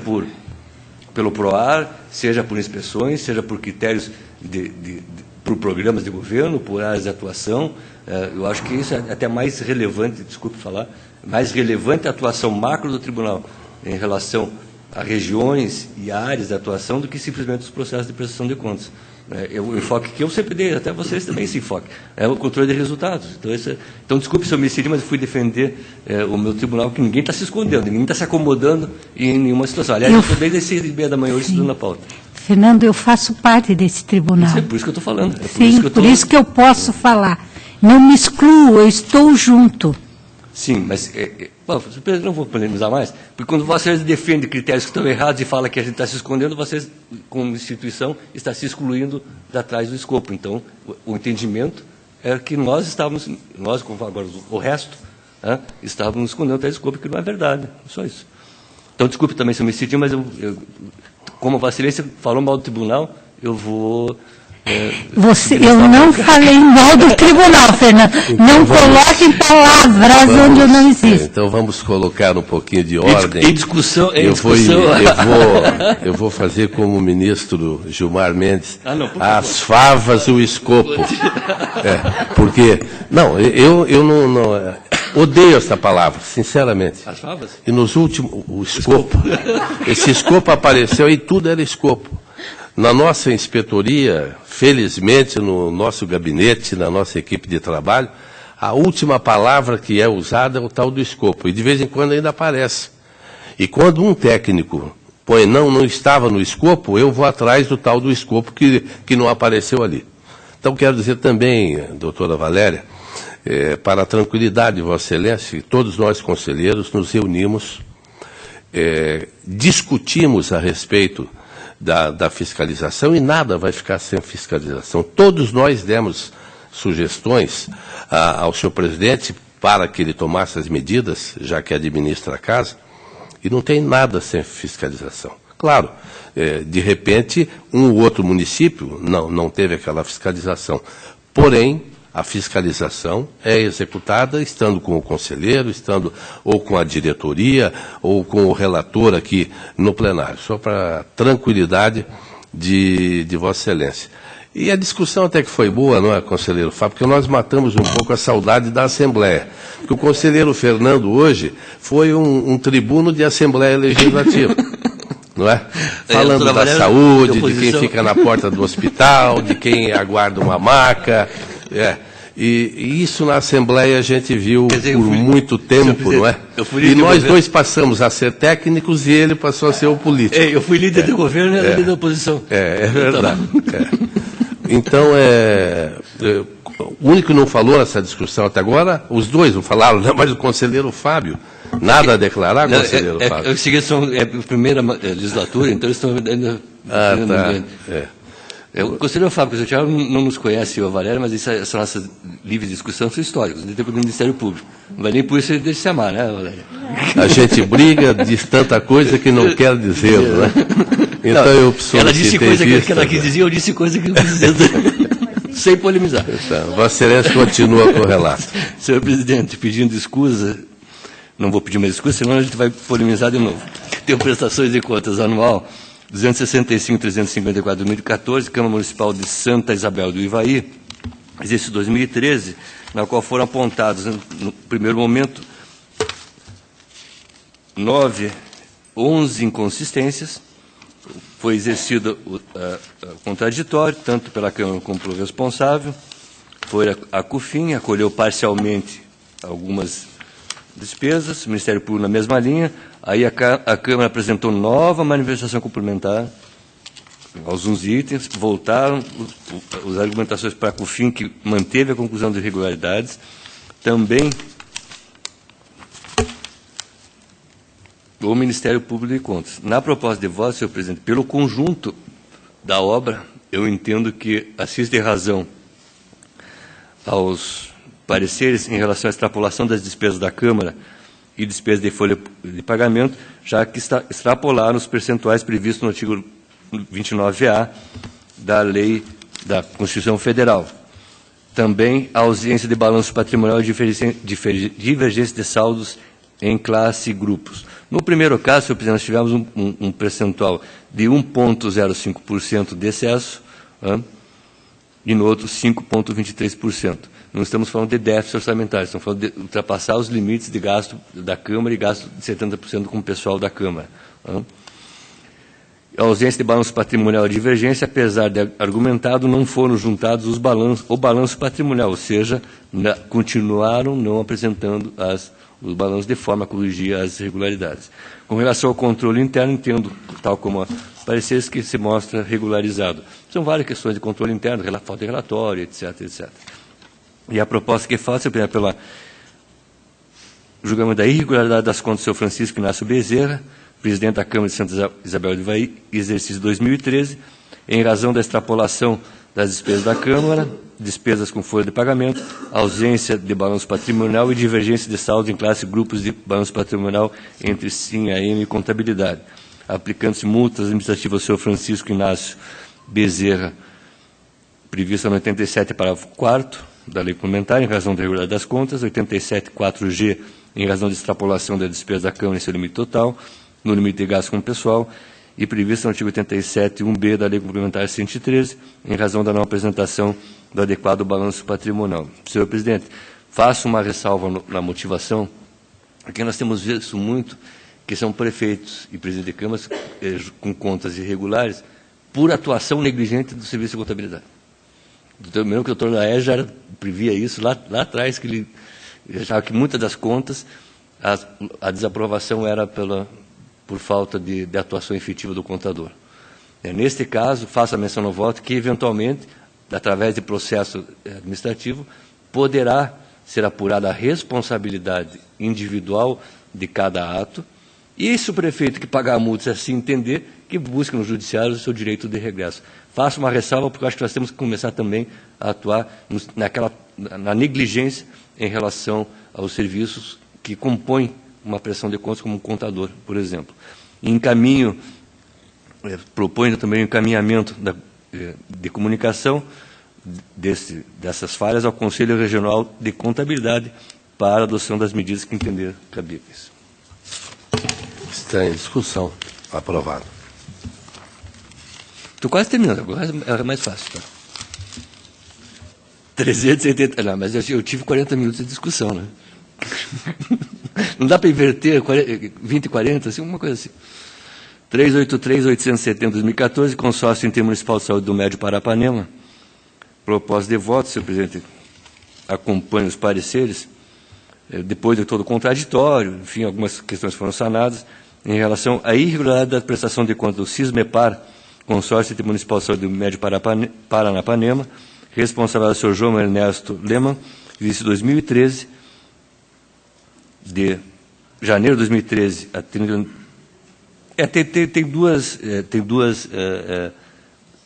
pelo PROAR, seja por inspeções, seja por critérios por programas de governo, por áreas de atuação. Eu acho que isso é até mais relevante, desculpe falar, mais relevante a atuação macro do tribunal em relação a regiões e áreas de atuação do que simplesmente os processos de prestação de contas. O enfoque que eu sempre dei, até vocês também esse enfoque, é o controle de resultados. Então, desculpe se eu me excedi, mas eu fui defender o meu tribunal, que ninguém está se escondendo, ninguém está se acomodando em nenhuma situação. Aliás, eu estou desde as 6h30 da manhã hoje estudando a pauta. Fernando, eu faço parte desse tribunal. É por isso que eu estou falando. Sim, por isso que eu posso falar. Não me excluo, eu estou junto. Sim, mas não vou polemizar mais, porque quando vocês defendem critérios que estão errados e falam que a gente está se escondendo, vocês, como instituição, está se excluindo de atrás do escopo. Então, o entendimento é que nós estávamos, como agora o resto, estávamos nos escondendo atrás do escopo, que não é verdade. Só isso. Então, desculpe também se eu me excedi, mas como a Vossa Excelência falou mal do tribunal, eu vou... eu não falei mal do tribunal, Fernando. Então, não coloque em palavras onde eu não existo. Então vamos colocar um pouquinho de ordem. Em discussão. Eu vou fazer como o ministro Gilmar Mendes. Por as favas o escopo. Porque eu não odeio essa palavra, sinceramente. As favas? E nos últimos o escopo. Esse escopo apareceu e tudo era escopo. Na nossa inspetoria, felizmente, no nosso gabinete, na nossa equipe de trabalho, a última palavra que é usada é o tal do escopo, e de vez em quando ainda aparece. E quando um técnico põe não estava no escopo, eu vou atrás do tal do escopo que não apareceu ali. Então, quero dizer também, doutora Valéria, para a tranquilidade de Vossa Excelência, todos nós conselheiros nos reunimos, discutimos a respeito da fiscalização, e nada vai ficar sem fiscalização. Todos nós demos sugestões ao senhor presidente para que ele tomasse as medidas, já que administra a casa, e não tem nada sem fiscalização. Claro, de repente, um ou outro município não teve aquela fiscalização. Porém, a fiscalização é executada estando com o conselheiro, estando ou com a diretoria, ou com o relator aqui no plenário, só para tranquilidade de Vossa Excelência. E a discussão até que foi boa, não é, conselheiro Fábio? Porque nós matamos um pouco a saudade da Assembleia. Porque o conselheiro Fernando hoje foi um tribuno de Assembleia Legislativa. Não é? Falando da saúde, de quem fica na porta do hospital, de quem aguarda uma maca. E isso na Assembleia a gente viu por muito tempo, não é? E nós dois passamos a ser técnicos e ele passou a ser o político. Eu fui líder do governo e era líder da oposição. É verdade. Então, o único que não falou nessa discussão até agora, os dois não falaram, né? Mas o conselheiro Fábio, nada a declarar, conselheiro Fábio? Eu segui, é a primeira legislatura, então eles estão ainda... O conselheiro Fábio, o senhor não nos conhece, eu, a Valéria, mas essa nossa livre discussão são históricas, no tempo do Ministério Público. Não vai nem por isso ele deixa de se amar, né, Valéria? A gente briga, diz tanta coisa que não quer dizer, né? Então eu preciso. Ela disse coisa que ela quis dizer, eu disse coisa que eu quis dizer. Sem polemizar. Então, Vossa Excelência continua com o relato. Senhor presidente, pedindo escusa, não vou pedir mais escusa, senão a gente vai polemizar de novo. Tem prestações de contas anual 265.354 de 2014, Câmara Municipal de Santa Isabel do Ivaí, exercício 2013, na qual foram apontados, no primeiro momento, 11 inconsistências. Foi exercido o contraditório, tanto pela Câmara como pelo responsável. Foi a CUFIN, acolheu parcialmente algumas despesas, o Ministério Público na mesma linha. Aí a Câmara apresentou nova manifestação complementar, alguns itens, voltaram as argumentações para a CUFIN, que manteve a conclusão de irregularidades. Também o Ministério Público de Contas. Na proposta de voto, senhor presidente, pelo conjunto da obra, eu entendo que assiste razão aos pareceres em relação à extrapolação das despesas da Câmara e despesas de folha de pagamento, já que extrapolaram os percentuais previstos no artigo 29A da Lei da Constituição Federal. Também a ausência de balanço patrimonial e divergência de saldos em classe e grupos. No primeiro caso, senhor presidente, nós tivemos um percentual de 1,05% de excesso, e no outro 5,23%. Não estamos falando de déficit orçamentário, estamos falando de ultrapassar os limites de gasto da Câmara e gasto de 70% com o pessoal da Câmara. A ausência de balanço patrimonial e divergência, apesar de argumentado, não foram juntados o balanço patrimonial, ou seja, continuaram não apresentando os balanços de forma a corrigir as irregularidades. Com relação ao controle interno, entendo, tal como pareceres, que se mostra regularizado. São várias questões de controle interno, falta de relatório, etc., etc. E a proposta que faço é pelo julgamento da irregularidade das contas do senhor Francisco Inácio Bezerra, presidente da Câmara de Santa Isabel do Ivaí, exercício 2013, em razão da extrapolação das despesas da Câmara, despesas com folha de pagamento, ausência de balanço patrimonial e divergência de saldo em classe e grupos de balanço patrimonial entre SIM, AM e contabilidade, aplicando-se multas administrativas ao senhor Francisco Inácio Bezerra, prevista no 87, parágrafo 4º da Lei Complementar, em razão da irregularidade das contas, 87, 4G, em razão de extrapolação da despesa da Câmara em seu limite total, no limite de gasto com o pessoal, e prevista no artigo 87, 1B da Lei Complementar 113, em razão da não apresentação do adequado balanço patrimonial. Senhor presidente, faço uma ressalva na motivação, porque nós temos visto muito que são prefeitos e presidentes de câmaras com contas irregulares por atuação negligente do Serviço de Contabilidade. Mesmo que o doutor Laé já previa isso lá atrás, que ele achava que muitas das contas, a desaprovação era por falta de atuação efetiva do contador. Neste caso, faço a menção no voto que, eventualmente, através de processo administrativo, poderá ser apurada a responsabilidade individual de cada ato, e se o prefeito que pagar a multa, se assim entender, que busque no judiciário o seu direito de regresso. Faço uma ressalva, porque eu acho que nós temos que começar também a atuar na negligência em relação aos serviços que compõem uma prestação de contas, como um contador, por exemplo. Proponho também o encaminhamento de comunicação dessas falhas ao Conselho Regional de Contabilidade para a adoção das medidas que entender cabíveis. Está em discussão. Aprovado. Estou quase terminando, agora é mais fácil. Tá? 380... Não, mas eu tive 40 minutos de discussão, né? Não dá para inverter 20 e 40, assim, uma coisa assim. 383.870/2014, consórcio intermunicipal de saúde do Médio Parapanema. Proposta de voto, senhor presidente. Acompanho os pareceres. Depois de todo o contraditório, enfim, algumas questões foram sanadas. Em relação à irregularidade da prestação de contas do CISMEPAR, consórcio intermunicipal de saúde do Médio Paranapanema, responsável do senhor João Ernesto Leman, exercício 2013, de janeiro de 2013 a 30... Tem duas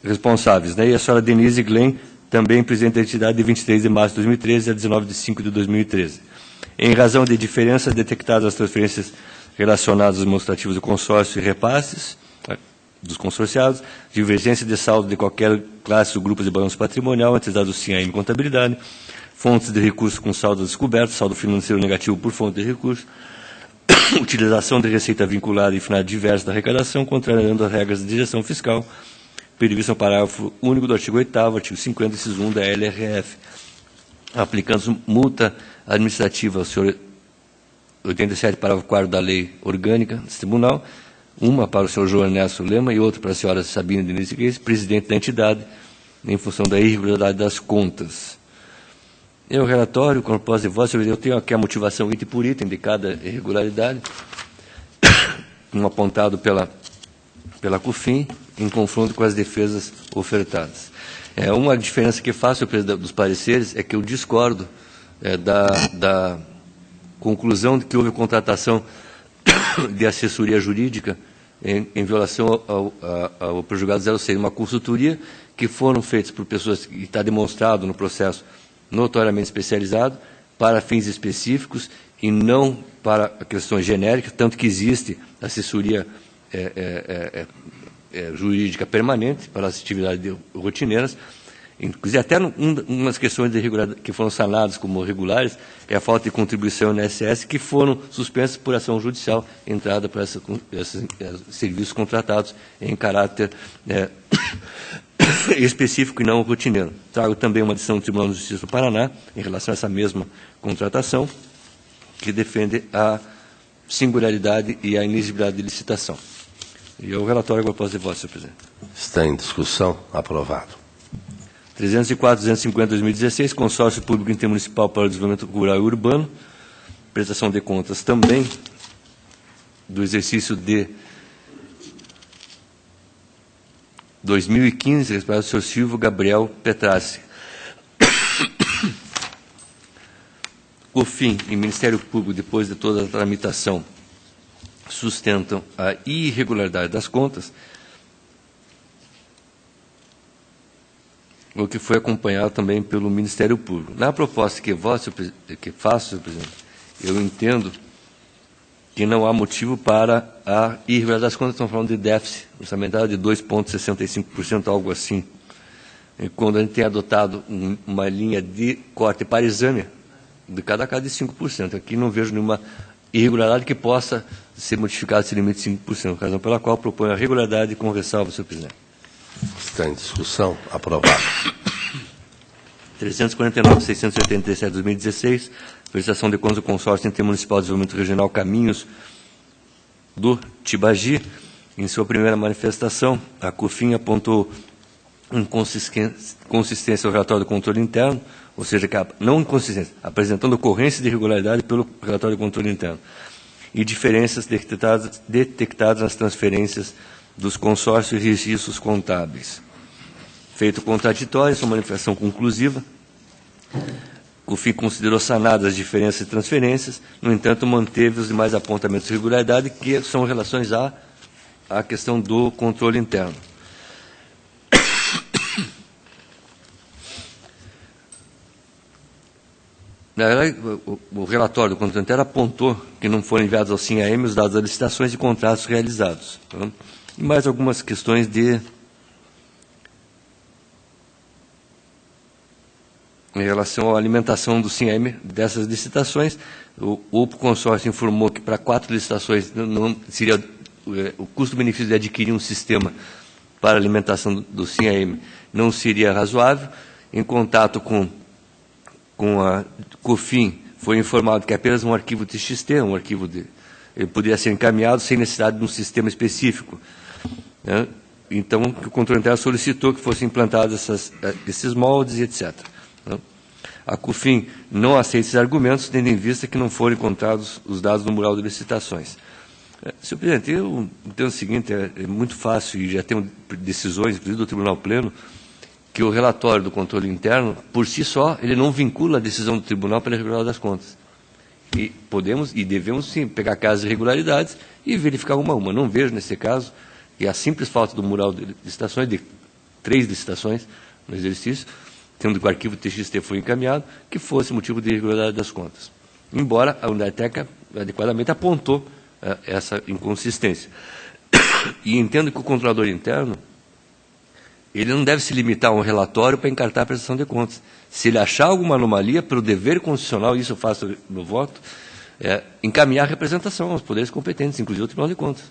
responsáveis, né? E a senhora Denise Glenn, também presidente da entidade, de 23 de março de 2013 a 19 de 5 de 2013. Em razão de diferenças detectadas nas transferências relacionadas aos demonstrativos do consórcio e repasses dos consorciados, divergência de saldo de qualquer classe ou grupos de balanço patrimonial, antes dado sim a contabilidade, fontes de recursos com saldo descoberto, saldo financeiro negativo por fonte de recursos, utilização de receita vinculada e finalidade diversa da arrecadação, contrariando as regras de gestão fiscal, previsto no parágrafo único do artigo 8º, artigo 50, inciso 1 da LRF, aplicando multa administrativa ao senhor 87, parágrafo 4º da Lei Orgânica desse Tribunal, uma para o senhor João Ernesto Lema e outra para a senhora Sabina Denise Reis, presidente da entidade, em função da irregularidade das contas. O relatório, com a proposta de voto, eu tenho aqui a motivação item por item de cada irregularidade, um apontado pela CUFIN, em confronto com as defesas ofertadas. Uma diferença que faço dos pareceres é que eu discordo da conclusão de que houve contratação de assessoria jurídica em violação ao prejulgado 06, uma consultoria que foram feitas por pessoas que está demonstrado no processo notoriamente especializado para fins específicos e não para questões genéricas, tanto que existe assessoria jurídica permanente para as atividades rotineiras. Inclusive, até umas questões de irregularidade que foram sanadas como regulares, é a falta de contribuição no INSS, que foram suspensas por ação judicial, entrada para esses serviços contratados em caráter específico e não rotineiro. Trago também uma decisão do Tribunal de Justiça do Paraná, em relação a essa mesma contratação, que defende a singularidade e a inexigibilidade de licitação. E o relatório agora posso de voto, senhor presidente. Está em discussão. Aprovado. 304, 250, 2016, Consórcio Público Intermunicipal para o Desenvolvimento Rural e Urbano, prestação de contas também do exercício de 2015, respeitado ao senhor Silvio Gabriel Petrassi. COFIN e Ministério Público, depois de toda a tramitação, sustentam a irregularidade das contas, o que foi acompanhado também pelo Ministério Público. Na proposta que faço, senhor presidente, eu entendo que não há motivo para a irregularidade das contas. Estamos falando de déficit orçamentário de 2,65%, algo assim. E quando a gente tem adotado uma linha de corte para exame, de cada casa de 5%. Aqui não vejo nenhuma irregularidade que possa ser modificada esse limite de 5%, razão pela qual proponho a regularidade com ressalva, senhor presidente. Está em discussão. Aprovado. 349, 687, 2016, prestação de contas do Consórcio Intermunicipal de Desenvolvimento Regional Caminhos do Tibagi. Em sua primeira manifestação, a CUFIN apontou inconsistência ao relatório do controle interno, ou seja, não inconsistência, apresentando ocorrência de irregularidade pelo relatório do controle interno, e diferenças detectadas nas transferências dos consórcios e registros contábeis. Feito contraditório, sua manifestação conclusiva, o CUFIN considerou sanadas as diferenças de transferências, no entanto, manteve os demais apontamentos de irregularidade, que são em relação à questão do controle interno. Na verdade, o relatório do controle interno apontou que não foram enviados ao SINAM os dados das licitações e contratos realizados. Tá? E mais algumas questões em relação à alimentação do SINAM dessas licitações. O consórcio informou que para 4 licitações não seria o custo-benefício de adquirir um sistema para alimentação do SINAM não seria razoável. Em contato com a COFIN, foi informado que apenas um arquivo TXT, ele poderia ser encaminhado sem necessidade de um sistema específico. Né? Então, o controle interno solicitou que fossem implantados esses moldes e etc. Né? A COFIN não aceita esses argumentos, tendo em vista que não foram encontrados os dados no mural de licitações. Senhor presidente, eu entendo o seguinte, é muito fácil, e já tem decisões, inclusive do Tribunal Pleno, que o relatório do controle interno, por si só, ele não vincula a decisão do tribunal pela irregularidade das contas. E podemos e devemos, sim, pegar casos de irregularidades e verificar uma a uma. Não vejo, nesse caso, que a simples falta do mural de licitações, de 3 licitações no exercício, tendo que o arquivo TXT foi encaminhado, que fosse motivo de irregularidade das contas. Embora a unidade técnica adequadamente apontou essa inconsistência. E entendo que o controlador interno, ele não deve se limitar a um relatório para encartar a prestação de contas. Se ele achar alguma anomalia, pelo dever constitucional, isso eu faço no voto, encaminhar a representação aos poderes competentes, inclusive ao Tribunal de Contas.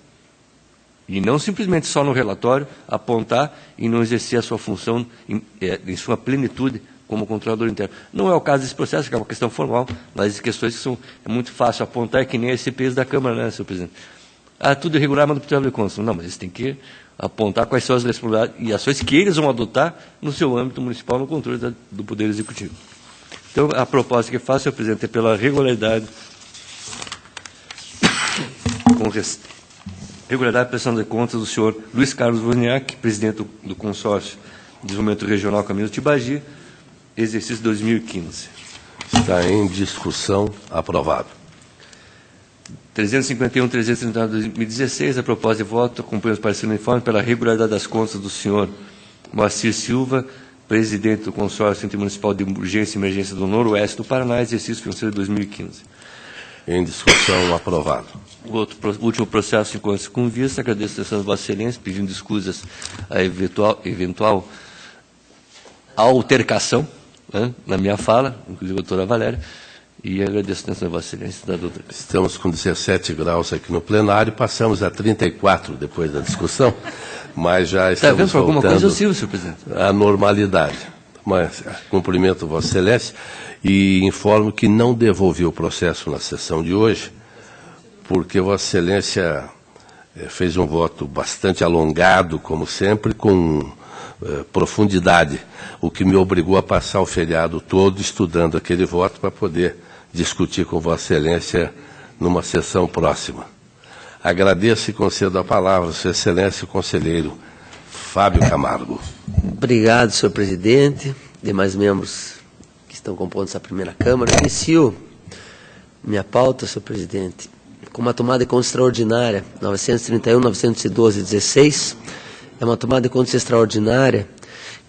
E não simplesmente só no relatório apontar e não exercer a sua função em sua plenitude como controlador interno. Não é o caso desse processo, que é uma questão formal, mas questões que é muito fácil apontar, que nem esse peso da Câmara, né, senhor presidente? Tudo irregular, manda para o Tribunal de Contas. Não, mas eles têm que apontar quais são as responsabilidades e ações que eles vão adotar no seu âmbito municipal, no controle do Poder Executivo. Então, a proposta que faço, senhor presidente, é pela regularidade, regularidade de prestação de contas do senhor Luiz Carlos Wozniak, presidente do Consórcio de Desenvolvimento Regional Caminho do Tibagi, exercício 2015. Está em discussão. Aprovado. 351, 339 de 2016, a proposta de voto acompanha os pareceres uniformes pela regularidade das contas do senhor Moacir Silva, presidente do Consórcio Intermunicipal de Urgência e Emergência do Noroeste do Paraná, exercício financeiro de 2015. Em discussão. Aprovado. O último processo encontra-se com vista. Agradeço a atenção de Vossa Excelência, pedindo escusas a eventual altercação, né, na minha fala, inclusive a doutora Valéria, e agradeço a atenção de Vossa Excelência da doutora. Estamos com 17 graus aqui no plenário, passamos a 34 depois da discussão, mas já estamos alguma coisa voltando possível, senhor presidente? à normalidade. Mas cumprimento Vossa Excelência e informo que não devolvi o processo na sessão de hoje, porque Vossa Excelência fez um voto bastante alongado, como sempre, com profundidade, o que me obrigou a passar o feriado todo estudando aquele voto para poder discutir com Vossa Excelência numa sessão próxima. Agradeço e concedo a palavra a Sua Excelência, o conselheiro Fábio Camargo. Obrigado, senhor presidente, demais membros que estão compondo essa primeira Câmara. Inicio minha pauta, senhor presidente, com uma tomada de conta extraordinária, 931-912-16, é uma tomada de conta extraordinária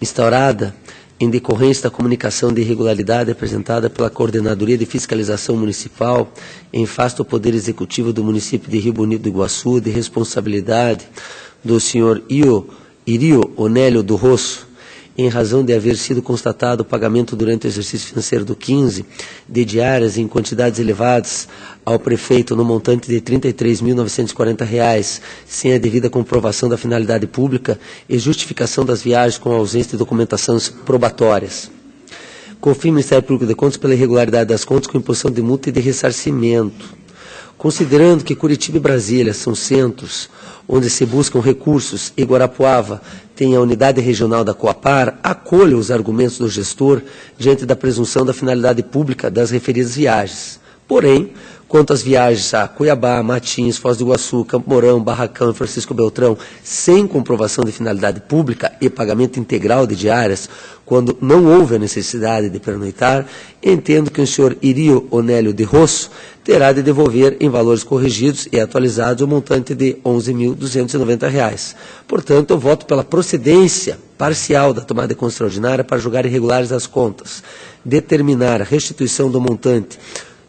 instaurada em decorrência da comunicação de irregularidade apresentada pela Coordenadoria de Fiscalização Municipal em face do Poder Executivo do município de Rio Bonito do Iguaçu, de responsabilidade do senhor Irio Onélio do Rosso, em razão de haver sido constatado o pagamento durante o exercício financeiro do 15 de diárias em quantidades elevadas ao prefeito no montante de R$ 33.940, sem a devida comprovação da finalidade pública e justificação das viagens com ausência de documentações probatórias. Confirma o Ministério Público de Contas pela irregularidade das contas com imposição de multa e de ressarcimento. Considerando que Curitiba e Brasília são centros onde se buscam recursos e Guarapuava tem a unidade regional da Coapar, acolho os argumentos do gestor diante da presunção da finalidade pública das referidas viagens. Porém, quanto às viagens a Cuiabá, Matins, Foz do Iguaçu, Campo Mourão, Barracão e Francisco Beltrão, sem comprovação de finalidade pública e pagamento integral de diárias, quando não houve a necessidade de pernoitar, entendo que o senhor Irio Onélio de Rosso terá de devolver em valores corrigidos e atualizados o montante de R$ 11.290. Portanto, eu voto pela procedência parcial da tomada de conta extraordinária para julgar irregulares as contas, determinar a restituição do montante,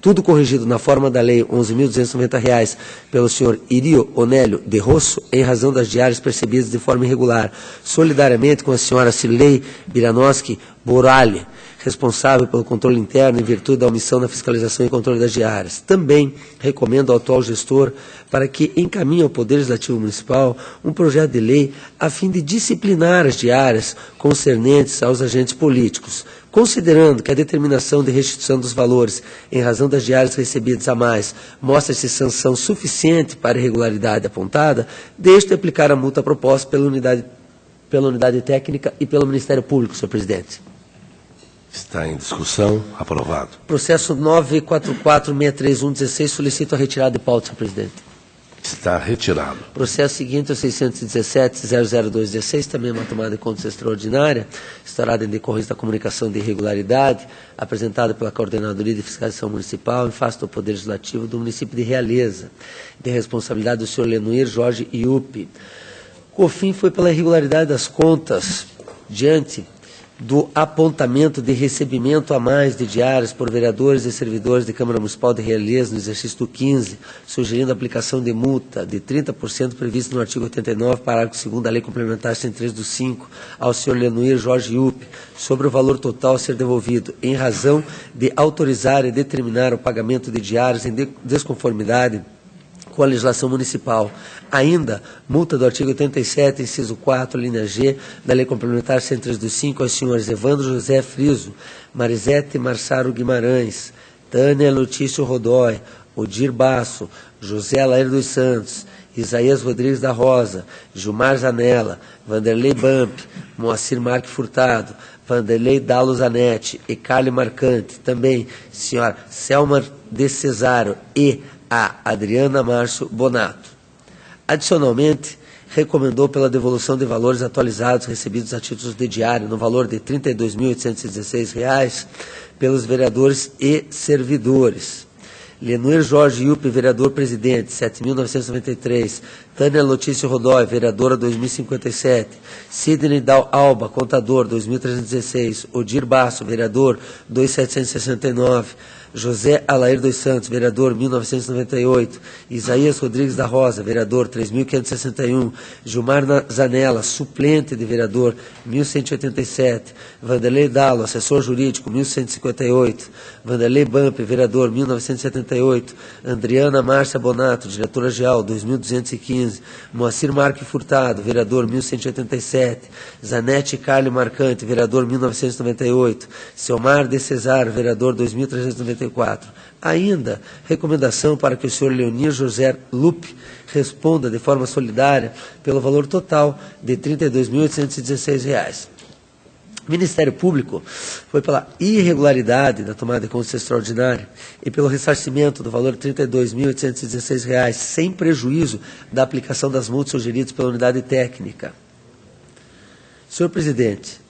tudo corrigido na forma da Lei R$ 11.290 pelo senhor Irio Onélio de Rosso, em razão das diárias percebidas de forma irregular, solidariamente com a senhora Cirlei Biranoski Boralli, responsável pelo controle interno em virtude da omissão na fiscalização e controle das diárias. Também recomendo ao atual gestor para que encaminhe ao Poder Legislativo Municipal um projeto de lei a fim de disciplinar as diárias concernentes aos agentes políticos, considerando que a determinação de restituição dos valores em razão das diárias recebidas a mais mostra-se sanção suficiente para a irregularidade apontada, deixe de aplicar a multa proposta pela unidade técnica e pelo Ministério Público, senhor presidente. Está em discussão. Aprovado. Processo 944-63116, solicito a retirada de pauta, senhor presidente. Está retirado. Processo seguinte, o 617-00216, também uma tomada de contas extraordinária, instaurada em decorrência da comunicação de irregularidade, apresentada pela Coordenadoria de Fiscalização Municipal, em face do Poder Legislativo do município de Realeza, de responsabilidade do senhor Lenuir Jorge Iupi. O fim foi pela irregularidade das contas, diante do apontamento de recebimento a mais de diárias por vereadores e servidores de Câmara Municipal de Realeza no exercício do 15, sugerindo a aplicação de multa de 30% prevista no artigo 89, parágrafo 2º da Lei Complementar 103 do 5, ao senhor Leonir Jorge Yupp, sobre o valor total a ser devolvido, em razão de autorizar e determinar o pagamento de diárias em desconformidade com a legislação municipal. Ainda, multa do artigo 87, inciso 4, linha G, da Lei Complementar 103 do 5, aos senhores Evandro José Friso, Marisete Marçaro Guimarães, Tânia Lutício Rodói, Odir Basso, José Alair dos Santos, Isaías Rodrigues da Rosa, Gilmar Zanella, Vanderlei Bump, Moacir Marque Furtado, Vanderlei Dalo Zanetti e Carle Marcante, também senhora Selma de Cesário e a Adriana Márcio Bonato. Adicionalmente, recomendou pela devolução de valores atualizados recebidos a títulos de diário no valor de R$ 32.816 pelos vereadores e servidores. Leonir Jorge Yupp, vereador-presidente, 7.993. Tânia Lotício Rodói, vereadora, 2.057. Sidney Dal Alba, contador, 2.316. Odir Basso, vereador, 2.769. José Alair dos Santos, vereador, 1998. Isaías Rodrigues da Rosa, vereador, 3.561. Gilmar Zanella, suplente de vereador, 1.187. Vanderlei Dalo, assessor jurídico, 1.158. Vanderlei Bump, vereador, 1978. Adriana Márcia Bonato, diretora-geral, 2.215. Moacir Marque Furtado, vereador, 1.187. Zanetti Carle Marcante, vereador, 1998. Selmar de Cesário, vereador, 2.394. Ainda, recomendação para que o senhor Leonir José Lupe responda de forma solidária pelo valor total de R$ 32.816. O Ministério Público foi pela irregularidade da tomada de conta extraordinária e pelo ressarcimento do valor de R$ 32.816, sem prejuízo da aplicação das multas sugeridas pela unidade técnica. Senhor presidente,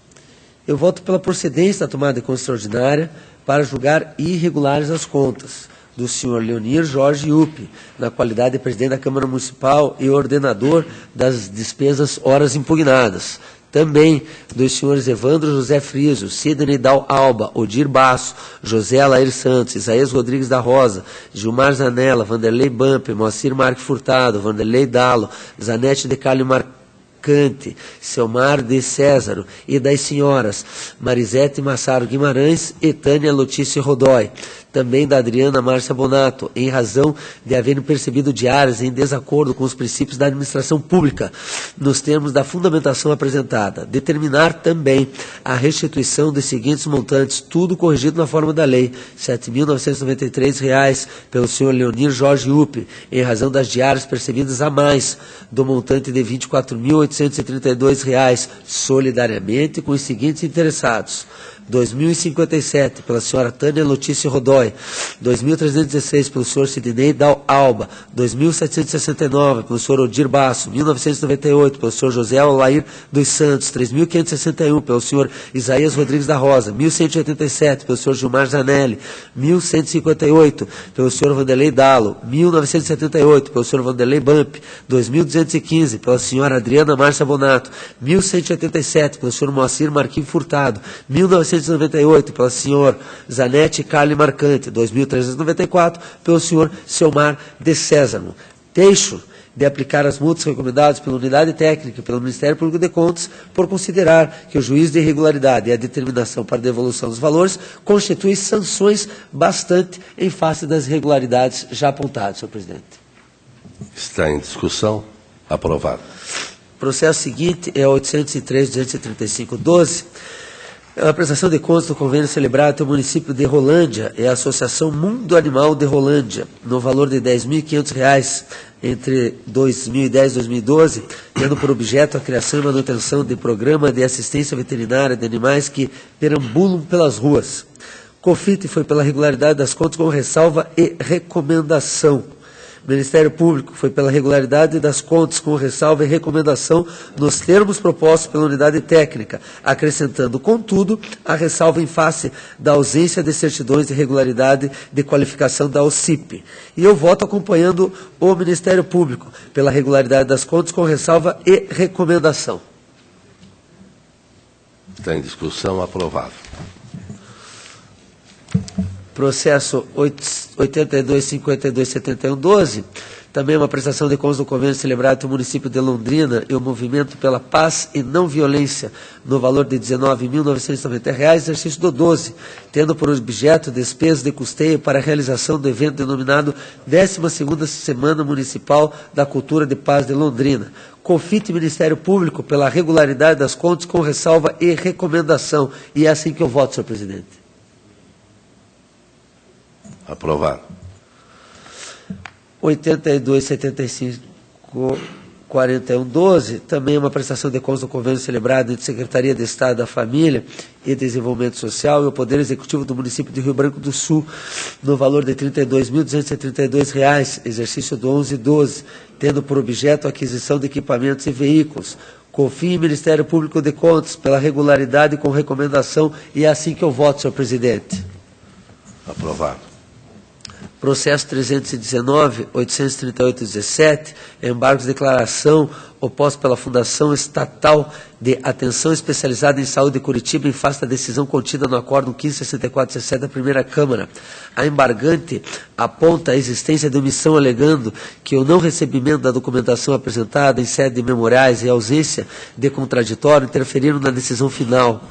eu voto pela procedência da tomada de conta extraordinária para julgar irregulares as contas do senhor Leonir Jorge Yupp, na qualidade de presidente da Câmara Municipal e ordenador das despesas horas impugnadas. Também dos senhores Evandro José Friso, Sidney Dal Alba, Odir Basso, José Alair Santos, Isaías Rodrigues da Rosa, Gilmar Zanella, Vanderlei Bump, Moacir Marque Furtado, Vanderlei Dalo, Zanetti de Carle Marcante, Selmar de Césaro e das senhoras Marisete Massaro Guimarães e Tânia Lotício Rodói. Também da Adriana Márcia Bonato, em razão de haverem percebido diárias em desacordo com os princípios da administração pública, nos termos da fundamentação apresentada. Determinar também a restituição dos seguintes montantes, tudo corrigido na forma da lei: R$ 7.993 pelo senhor Leonir Jorge Yupp, em razão das diárias percebidas a mais do montante de R$ 24.832, solidariamente com os seguintes interessados: R$ 2.057 pela senhora Tânia Lotício Rodói, R$ 2.316 pelo senhor Sidney Dal Alba, R$ 2.769 pelo senhor Odir Basso, R$ 1.998 pelo senhor José Alair dos Santos, R$ 3.561 pelo senhor Isaías Rodrigues da Rosa, R$ 1.187 pelo senhor Gilmar Zanelli, R$ 1.158 pelo senhor Vanderlei Dalo, R$ 1.978 pelo senhor Vanderlei Bump, R$ 2.215 pela senhora Adriana Márcia Bonato, R$ 1.187 pelo senhor Moacir Marquinhos Furtado, R$ 1.998 pela senhora Zanetti Carle Marcante, 2.394 pelo senhor Selmar de Césaro. Deixo de aplicar as multas recomendadas pela unidade técnica e pelo Ministério Público de Contas por considerar que o juízo de irregularidade e a determinação para devolução dos valores constituem sanções bastante em face das irregularidades já apontadas, senhor presidente. Está em discussão. Aprovado. O processo seguinte é 803.235.12. A prestação de contas do convênio celebrado pelo município de Rolândia é a Associação Mundo Animal de Rolândia, no valor de R$ 10.500 entre 2010 e 2012, tendo por objeto a criação e manutenção de programa de assistência veterinária de animais que perambulam pelas ruas. COFIT foi pela regularidade das contas com ressalva e recomendação. O Ministério Público foi pela regularidade das contas com ressalva e recomendação nos termos propostos pela unidade técnica, acrescentando, contudo, a ressalva em face da ausência de certidões de regularidade de qualificação da OCIP. E eu voto acompanhando o Ministério Público pela regularidade das contas com ressalva e recomendação. Está em discussão, aprovado. Processo 82.52.71.12, também uma prestação de contas do convênio celebrado entre o município de Londrina e o Movimento pela Paz e Não Violência, no valor de R$ 19.990, exercício do 12, tendo por objeto despesas de custeio para a realização do evento denominado 12ª Semana Municipal da Cultura de Paz de Londrina. Confite Ministério Público pela regularidade das contas com ressalva e recomendação. E é assim que eu voto, senhor presidente. Aprovado. 82.75.41.12, também uma prestação de contas do convênio celebrado entre Secretaria de Estado da Família e Desenvolvimento Social e o Poder Executivo do município de Rio Branco do Sul, no valor de R$ 32.232, exercício do 11/12, tendo por objeto a aquisição de equipamentos e veículos. Confie em Ministério Público de Contas pela regularidade com recomendação e é assim que eu voto, senhor presidente. Aprovado. Processo 319.838.17, embargos de declaração oposto pela Fundação Estatal de Atenção Especializada em Saúde de Curitiba em face da decisão contida no Acórdão 1564/17 da Primeira Câmara. A embargante aponta a existência de omissão alegando que o não recebimento da documentação apresentada em sede de memoriais e ausência de contraditório interferiram na decisão final.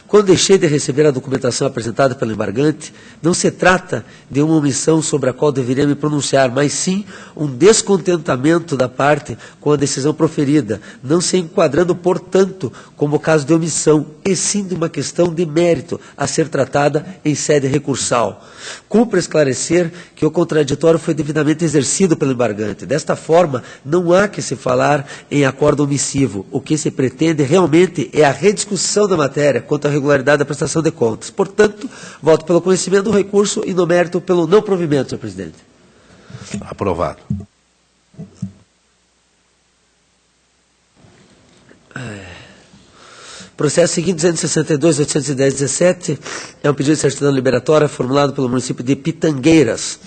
Quando deixei de receber a documentação apresentada pelo embargante, não se trata de uma omissão sobre a qual deveria me pronunciar, mas sim um descontentamento da parte com a decisão proferida, não se enquadrando, portanto, como caso de omissão, e sim de uma questão de mérito a ser tratada em sede recursal. Cumpre esclarecer que o contraditório foi devidamente exercido pelo embargante. Desta forma, não há que se falar em acordo omissivo. O que se pretende realmente é a rediscussão da matéria quanto à regularidade da prestação de contas. Portanto, voto pelo conhecimento do recurso e no mérito pelo não provimento, senhor presidente. Aprovado. Processo seguinte, 262.810.17, é um pedido de certidão liberatória formulado pelo município de Pitangueiras.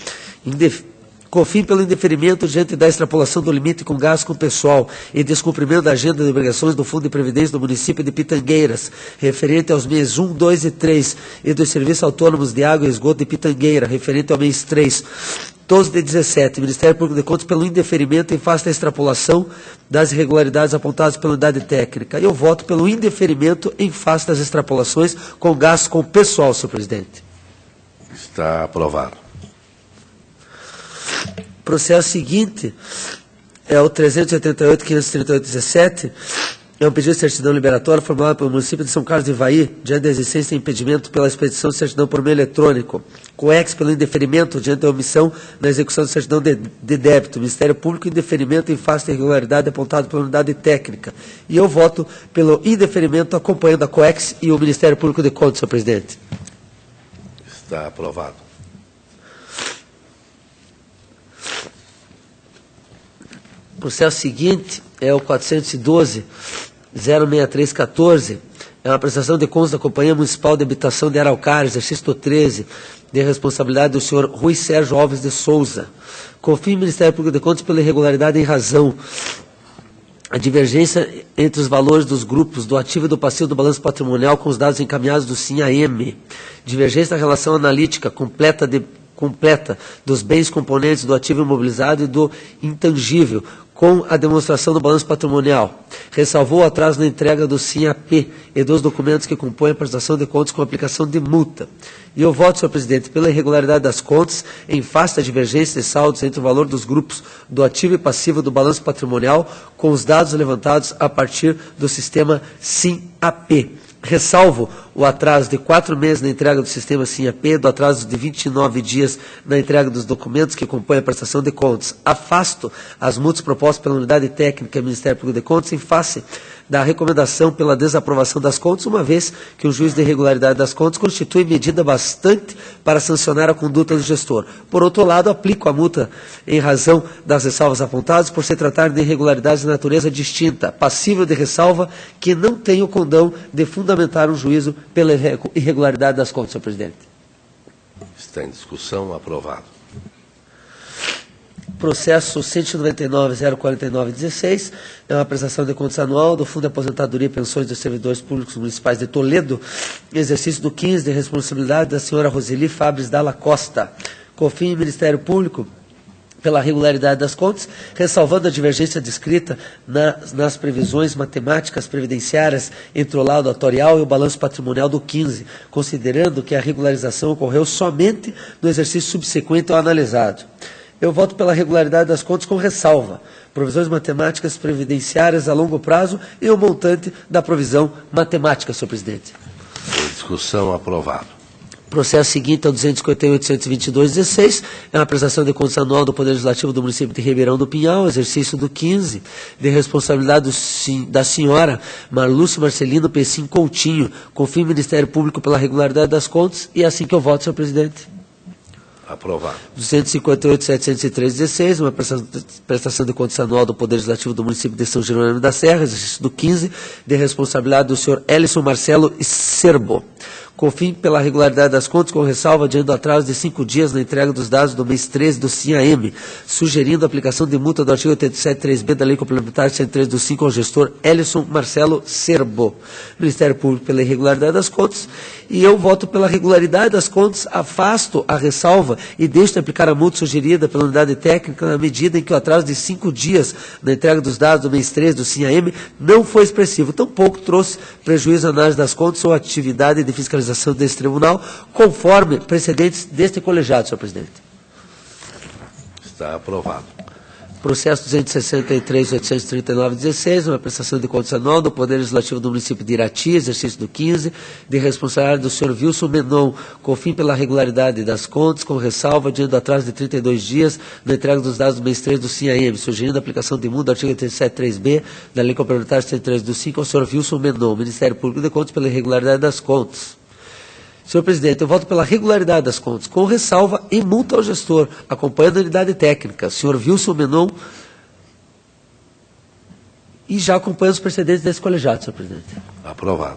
Confim pelo indeferimento diante da extrapolação do limite com gasto com pessoal e descumprimento da agenda de obrigações do Fundo de Previdência do município de Pitangueiras, referente aos meses 1, 2 e 3, e dos Serviços Autônomos de Água e Esgoto de Pitangueira, referente ao mês 3. 12 de 17, Ministério Público de Contas pelo indeferimento em face da extrapolação das irregularidades apontadas pela unidade técnica. Eu voto pelo indeferimento em face das extrapolações com gasto com pessoal, senhor presidente. Está aprovado. Processo seguinte é o 388.538.17, é um pedido de certidão liberatória formulado pelo município de São Carlos de Ivaí, diante da existência de impedimento pela expedição de certidão por meio eletrônico. COEX pelo indeferimento diante da omissão na execução de certidão de débito. Ministério Público, indeferimento em face da irregularidade apontado pela unidade técnica. E eu voto pelo indeferimento acompanhando a COEX e o Ministério Público de Contas, senhor presidente. Está aprovado. O processo seguinte é o 412.063.14, é uma prestação de contas da Companhia Municipal de Habitação de Araucária, exercício do 13, de responsabilidade do senhor Rui Sérgio Alves de Souza. Confio no Ministério Público de Contas pela irregularidade em razão a divergência entre os valores dos grupos do ativo e do passivo do balanço patrimonial com os dados encaminhados do SIM-AM. Divergência na relação analítica completa dos bens componentes do ativo imobilizado e do intangível, com a demonstração do balanço patrimonial. Ressalvou o atraso na entrega do SIM-AP e dos documentos que compõem a prestação de contas com aplicação de multa. E eu voto, senhor presidente, pela irregularidade das contas em face da divergência de saldos entre o valor dos grupos do ativo e passivo do balanço patrimonial com os dados levantados a partir do sistema SIM-AP. Ressalvo o atraso de 4 meses na entrega do sistema SIM-AP, do atraso de 29 dias na entrega dos documentos que compõem a prestação de contas. Afasto as multas propostas pela Unidade Técnica e Ministério Público de Contas em face da recomendação pela desaprovação das contas, uma vez que o juízo de irregularidade das contas constitui medida bastante para sancionar a conduta do gestor. Por outro lado, aplico a multa em razão das ressalvas apontadas por se tratar de irregularidades de natureza distinta, passível de ressalva, que não tem o condão de fundamentar um juízo pela irregularidade das contas, senhor presidente. Está em discussão, aprovado. processo 199.049.16, é uma prestação de contas anual do Fundo de Aposentadoria e Pensões dos Servidores Públicos Municipais de Toledo, exercício do 15, de responsabilidade da senhora Roseli Fabres Dalla Costa. COFIN, Ministério Público, pela regularidade das contas, ressalvando a divergência descrita nas previsões matemáticas previdenciárias entre o laudo atuarial e o balanço patrimonial do 15, considerando que a regularização ocorreu somente no exercício subsequente ao analisado. Eu voto pela regularidade das contas com ressalva, provisões matemáticas previdenciárias a longo prazo e o montante da provisão matemática, senhor presidente. Em discussão, aprovado. Processo seguinte é o 258.122.16, é uma prestação de contas anual do Poder Legislativo do município de Ribeirão do Pinhal, exercício do 15, de responsabilidade da senhora Marlúcia Marcelino Pessim Coutinho, COFIN, Ministério Público pela regularidade das contas, e é assim que eu voto, senhor presidente. Aprovado. 258.703.16, uma prestação de contas anual do Poder Legislativo do município de São Jerônimo da Serra, exercício do 15, de responsabilidade do senhor Ellison Marcelo Serbo. COFIN pela regularidade das contas, com ressalva diante do atraso de 5 dias na entrega dos dados do mês 13 do CIAM, sugerindo a aplicação de multa do artigo 87.3b da Lei Complementar 103 do 5 ao gestor Ellison Marcelo Serbo. Ministério Público pela irregularidade das contas, e eu voto pela regularidade das contas, afasto a ressalva e deixo de aplicar a multa sugerida pela unidade técnica na medida em que o atraso de 5 dias na entrega dos dados do mês 13 do CIAM não foi expressivo, tampouco trouxe prejuízo à análise das contas ou atividade de fiscalização desse tribunal, conforme precedentes deste colegiado, senhor presidente. Está aprovado. Processo 263.839.16, uma prestação de contas anual do Poder Legislativo do município de Irati, exercício do 15, de responsabilidade do senhor Wilson Menon, COFIN pela regularidade das contas, com ressalva diante do atraso de 32 dias na entrega dos dados do mês 3 do CIAM, sugerindo a aplicação de multa do artigo 87.3b da Lei Complementar 103 do 5 ao senhor Wilson Menon, Ministério Público de Contas pela irregularidade das contas. Senhor presidente, eu voto pela regularidade das contas, com ressalva e multa ao gestor, acompanhando a unidade técnica, senhor Wilson Menon, e já acompanha os precedentes desse colegiado, senhor presidente. Aprovado.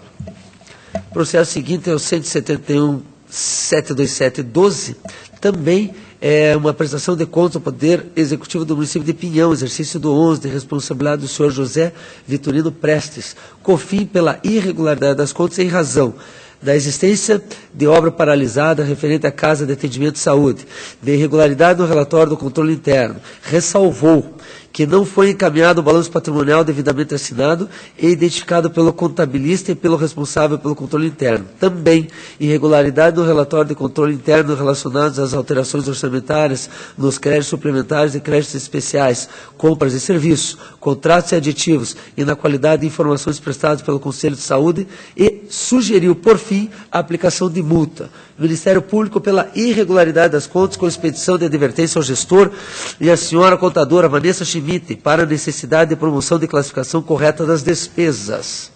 Processo seguinte é o 171.727.12, também é uma prestação de contas ao Poder Executivo do município de Pinhão, exercício do 11, de responsabilidade do senhor José Vitorino Prestes, COFIN pela irregularidade das contas em razão da existência de obra paralisada referente à Casa de Atendimento de Saúde, de irregularidade no relatório do controle interno, ressalvou que não foi encaminhado o balanço patrimonial devidamente assinado e identificado pelo contabilista e pelo responsável pelo controle interno. Também, irregularidade no relatório de controle interno relacionados às alterações orçamentárias nos créditos suplementares e créditos especiais, compras e serviços, contratos e aditivos e na qualidade de informações prestadas pelo Conselho de Saúde e sugeriu, por fim, a aplicação de multa. Ministério Público pela irregularidade das contas com expedição de advertência ao gestor e a senhora contadora Vanessa Schmidt para a necessidade de promoção de classificação correta das despesas.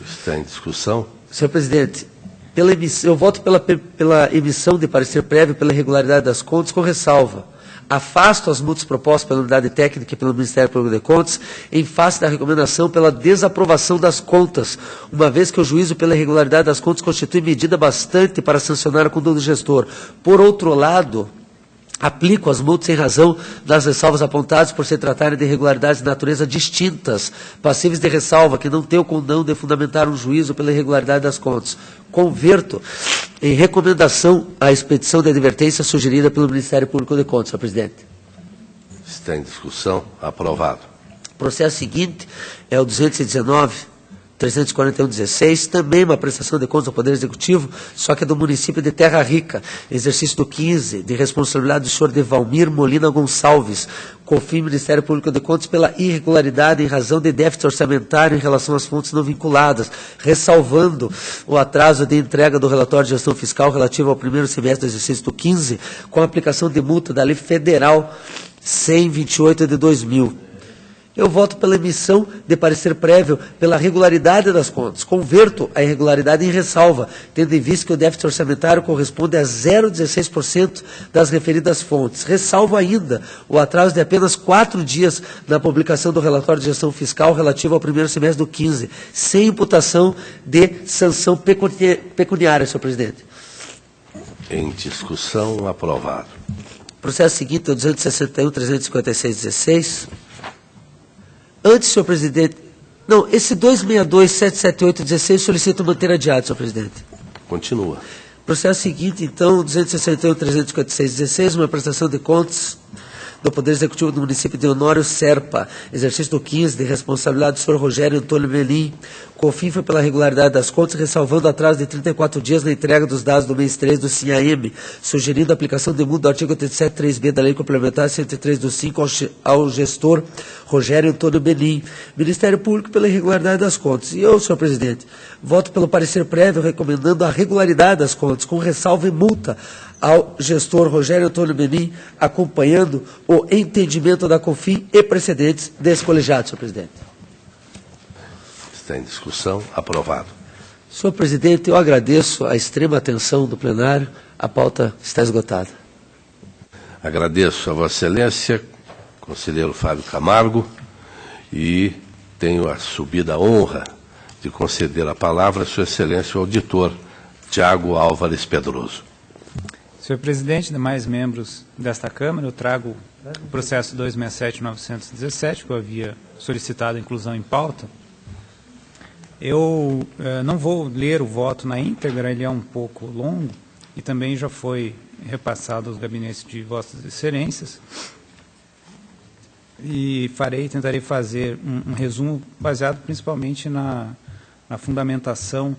Está em discussão. Senhor presidente, eu voto pela emissão de parecer prévio pela irregularidade das contas com ressalva. Afasto as multas propostas pela unidade técnica e pelo Ministério Público de Contas em face da recomendação pela desaprovação das contas, uma vez que o juízo pela irregularidade das contas constitui medida bastante para sancionar a conduta do gestor. Por outro lado, aplico as multas em razão das ressalvas apontadas por se tratarem de irregularidades de natureza distintas, passíveis de ressalva, que não têm o condão de fundamentar um juízo pela irregularidade das contas. Converto em recomendação a expedição de advertência sugerida pelo Ministério Público de Contas, senhor presidente. Está em discussão. Aprovado. O processo seguinte é o 241.341.16, também uma prestação de contas ao Poder Executivo, só que é do município de Terra Rica, exercício do 15, de responsabilidade do senhor Devalmir Molina Gonçalves, COFIN, Ministério Público de Contas, pela irregularidade em razão de déficit orçamentário em relação às fontes não vinculadas, ressalvando o atraso de entrega do relatório de gestão fiscal relativo ao primeiro semestre do exercício do 15, com a aplicação de multa da Lei Federal 100/28 de 2000. Eu voto pela emissão de parecer prévio pela regularidade das contas. Converto a irregularidade em ressalva, tendo em vista que o déficit orçamentário corresponde a 0,16% das referidas fontes. Ressalvo ainda o atraso de apenas 4 dias na publicação do relatório de gestão fiscal relativo ao primeiro semestre do 15, sem imputação de sanção pecuniária, senhor presidente. Em discussão. Aprovado. Processo seguinte é o 261.356.16. Antes, senhor presidente... Não, esse 262.778.16 solicito manter adiado, senhor presidente. Continua. Processo seguinte, então, 261.356.16, uma prestação de contas do Poder Executivo do município de Honório, Serpa, exercício do 15, de responsabilidade do senhor Rogério Antônio Melim. COFIN foi pela regularidade das contas, ressalvando atraso de 34 dias na entrega dos dados do mês 3 do SINAM, sugerindo a aplicação de multa do artigo 87.3b da Lei Complementar 103/5 ao gestor Rogério Antônio Melim. Ministério Público pela irregularidade das contas. E eu, senhor presidente, voto pelo parecer prévio recomendando a regularidade das contas, com ressalva e multa ao gestor Rogério Antônio Melim, acompanhando o entendimento da COFIN e precedentes desse colegiado, senhor presidente. Está em discussão. Aprovado. Senhor presidente, eu agradeço a extrema atenção do plenário. A pauta está esgotada. Agradeço a Vossa Excelência, conselheiro Fábio Camargo, e tenho a subida honra de conceder a palavra a Sua Excelência, o auditor Tiago Álvares Pedroso. Senhor presidente, demais membros desta Câmara, eu trago o processo 267.917, que eu havia solicitado a inclusão em pauta. Eu não vou ler o voto na íntegra, ele é um pouco longo e também já foi repassado aos gabinetes de Vossas Excelências. E tentarei fazer um resumo baseado principalmente na fundamentação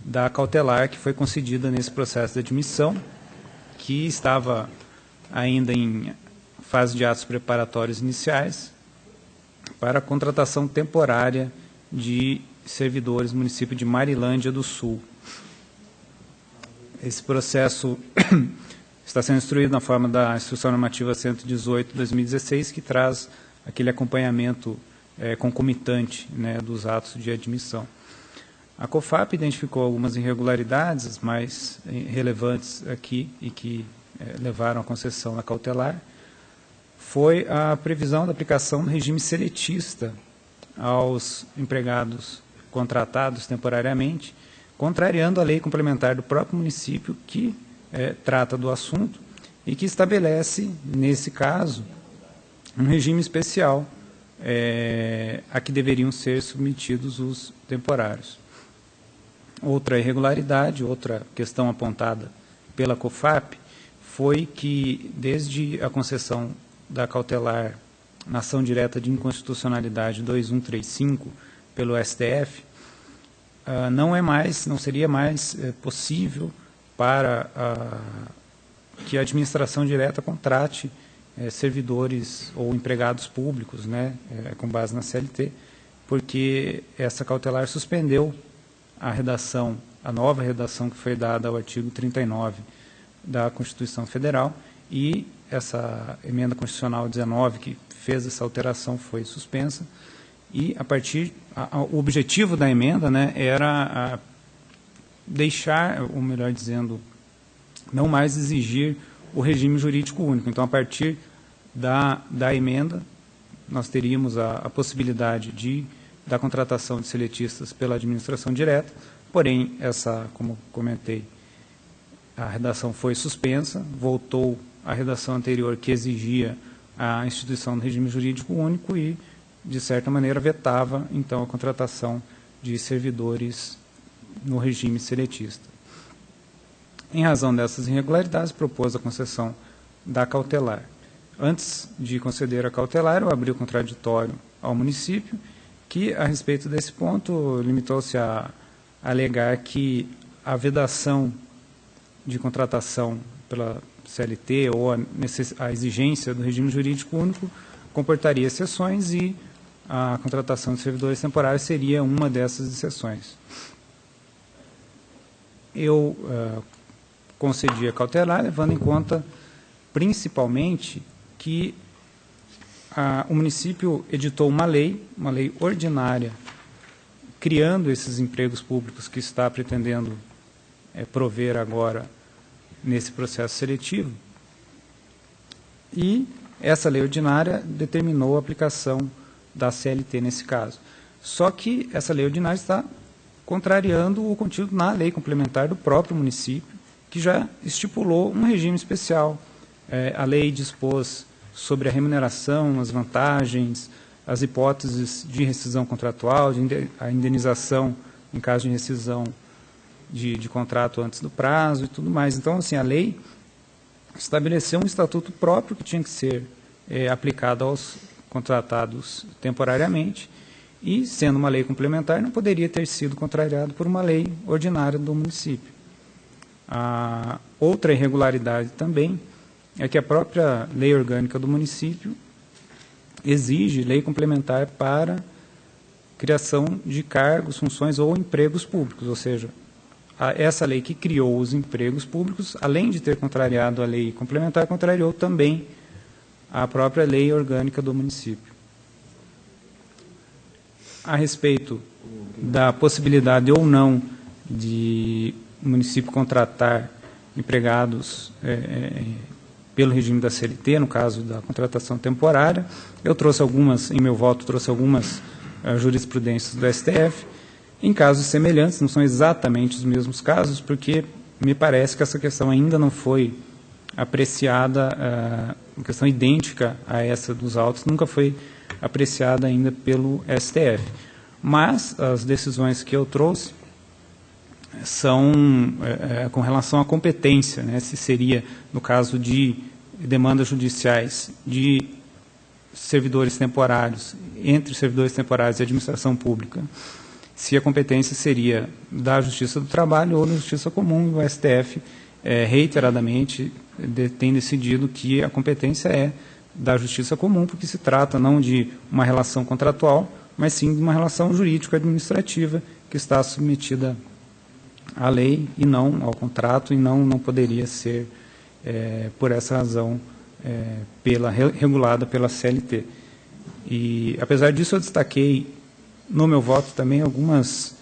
da cautelar que foi concedida nesse processo de admissão, que estava ainda em fase de atos preparatórios iniciais para a contratação temporária de servidores no município de Marilândia do Sul. Esse processo está sendo instruído na forma da Instrução Normativa 118/2016, que traz aquele acompanhamento concomitante, né, dos atos de admissão. A COFAP identificou algumas irregularidades, as mais relevantes aqui e que levaram à concessão da cautelar. Foi a previsão da aplicação do regime seletista aos empregados contratados temporariamente, contrariando a lei complementar do próprio município que trata do assunto e que estabelece, nesse caso, um regime especial a que deveriam ser submetidos os temporários. Outra irregularidade, outra questão apontada pela COFAP, foi que, desde a concessão da cautelar na ação direta de inconstitucionalidade 2135 pelo STF, não seria mais possível para que a administração direta contrate servidores ou empregados públicos, né, com base na CLT, porque essa cautelar suspendeu a nova redação que foi dada ao artigo 39 da Constituição Federal, e essa emenda constitucional 19 que fez essa alteração foi suspensa, e o objetivo da emenda, né, era deixar, ou melhor dizendo, não mais exigir o regime jurídico único. Então, a partir da emenda, nós teríamos a possibilidade da contratação de seletistas pela administração direta, porém, como comentei, a redação foi suspensa, voltou à redação anterior que exigia a instituição do regime jurídico único e, de certa maneira, vetava, então, a contratação de servidores no regime seletista. Em razão dessas irregularidades, propôs a concessão da cautelar. Antes de conceder a cautelar, eu abri o contraditório ao município, que, a respeito desse ponto, limitou-se a alegar que a vedação de contratação pela CLT ou a exigência do regime jurídico único comportaria exceções e a contratação de servidores temporários seria uma dessas exceções. Eu concedi a cautelar, levando em conta, principalmente, que o município editou uma lei ordinária, criando esses empregos públicos que está pretendendo prover agora nesse processo seletivo, e essa lei ordinária determinou a aplicação da CLT nesse caso. Só que essa lei ordinária está contrariando o contido na lei complementar do próprio município, que já estipulou um regime especial A lei dispôs sobre a remuneração, as vantagens, as hipóteses de rescisão contratual, a indenização em caso de rescisão de contrato antes do prazo e tudo mais. Então, assim, a lei estabeleceu um estatuto próprio que tinha que ser aplicado aos contratados temporariamente e, sendo uma lei complementar, não poderia ter sido contrariado por uma lei ordinária do município. A outra irregularidade também é que a própria lei orgânica do município exige lei complementar para criação de cargos, funções ou empregos públicos, ou seja, essa lei que criou os empregos públicos, além de ter contrariado a lei complementar, contrariou também a própria lei orgânica do município. A respeito da possibilidade ou não de o município contratar empregados pelo regime da CLT, no caso da contratação temporária, eu trouxe algumas, em meu voto, trouxe algumas jurisprudências do STF, em casos semelhantes, não são exatamente os mesmos casos, porque me parece que essa questão ainda não foi apreciada, uma questão idêntica a essa dos autos, nunca foi apreciada ainda pelo STF. Mas as decisões que eu trouxe são com relação à competência, né, se seria, no caso de demandas judiciais de servidores temporários, entre servidores temporários e administração pública, se a competência seria da Justiça do Trabalho ou da Justiça Comum, e o STF reiteradamente tem decidido que a competência é da Justiça Comum, porque se trata não de uma relação contratual, mas sim de uma relação jurídico-administrativa que está submetida à lei e não ao contrato, e não poderia ser, por essa razão, regulada pela CLT. E, apesar disso, eu destaquei no meu voto também algumas,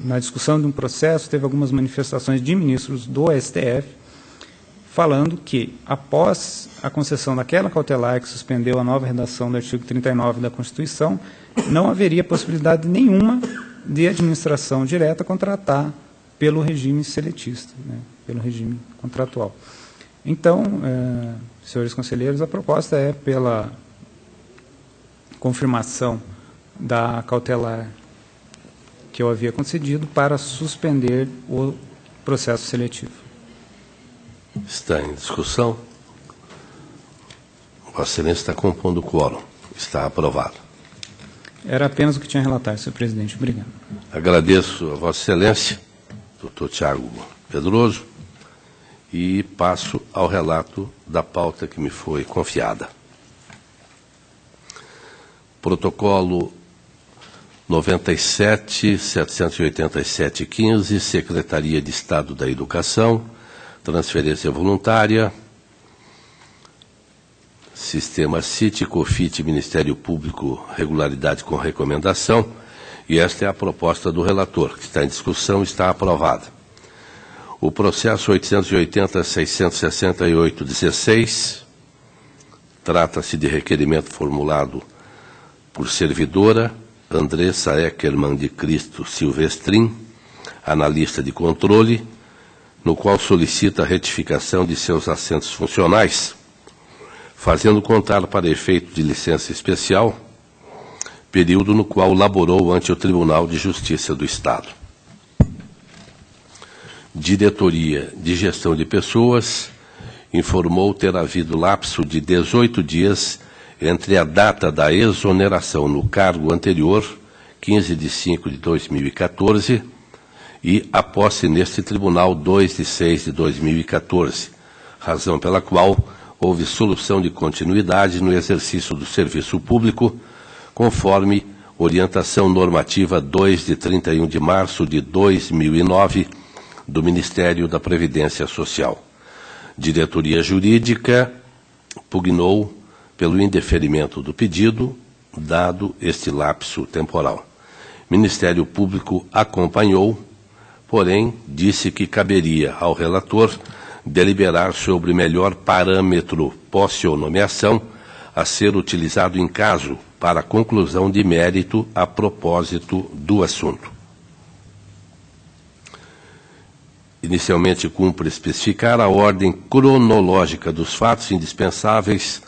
na discussão de um processo, teve algumas manifestações de ministros do STF, falando que, após a concessão daquela cautelar que suspendeu a nova redação do artigo 39 da Constituição, não haveria possibilidade nenhuma de administração direta contratar pelo regime seletista, né, pelo regime contratual. Então, senhores conselheiros, a proposta é pela confirmação da cautelar que eu havia concedido para suspender o processo seletivo. Está em discussão. Vossa Excelência está compondo o quórum. Está aprovado. Era apenas o que tinha a relatar, senhor presidente. Obrigado. Agradeço a Vossa Excelência, doutor Tiago Pedroso, e passo ao relato da pauta que me foi confiada. Protocolo 97.787.15, Secretaria de Estado da Educação, transferência voluntária, Sistema CIT, COFIT, Ministério Público, regularidade com recomendação, e esta é a proposta do relator, que está em discussão, está aprovada. O processo 880.668.16 trata-se de requerimento formulado por servidora Andressa Eckermann de Cristo Silvestrin, analista de controle, no qual solicita a retificação de seus assentos funcionais, fazendo contar para efeito de licença especial, período no qual laborou ante o Tribunal de Justiça do Estado. Diretoria de Gestão de Pessoas informou ter havido lapso de 18 dias entre a data da exoneração no cargo anterior, 15/5/2014, e a posse neste tribunal 2/6/2014, razão pela qual houve solução de continuidade no exercício do serviço público, conforme orientação normativa 2/31/2009 do Ministério da Previdência Social. Diretoria Jurídica pugnou pelo indeferimento do pedido, dado este lapso temporal. Ministério Público acompanhou, porém, disse que caberia ao relator deliberar sobre o melhor parâmetro posse ou nomeação a ser utilizado em caso para conclusão de mérito a propósito do assunto. Inicialmente, cumpre especificar a ordem cronológica dos fatos indispensáveis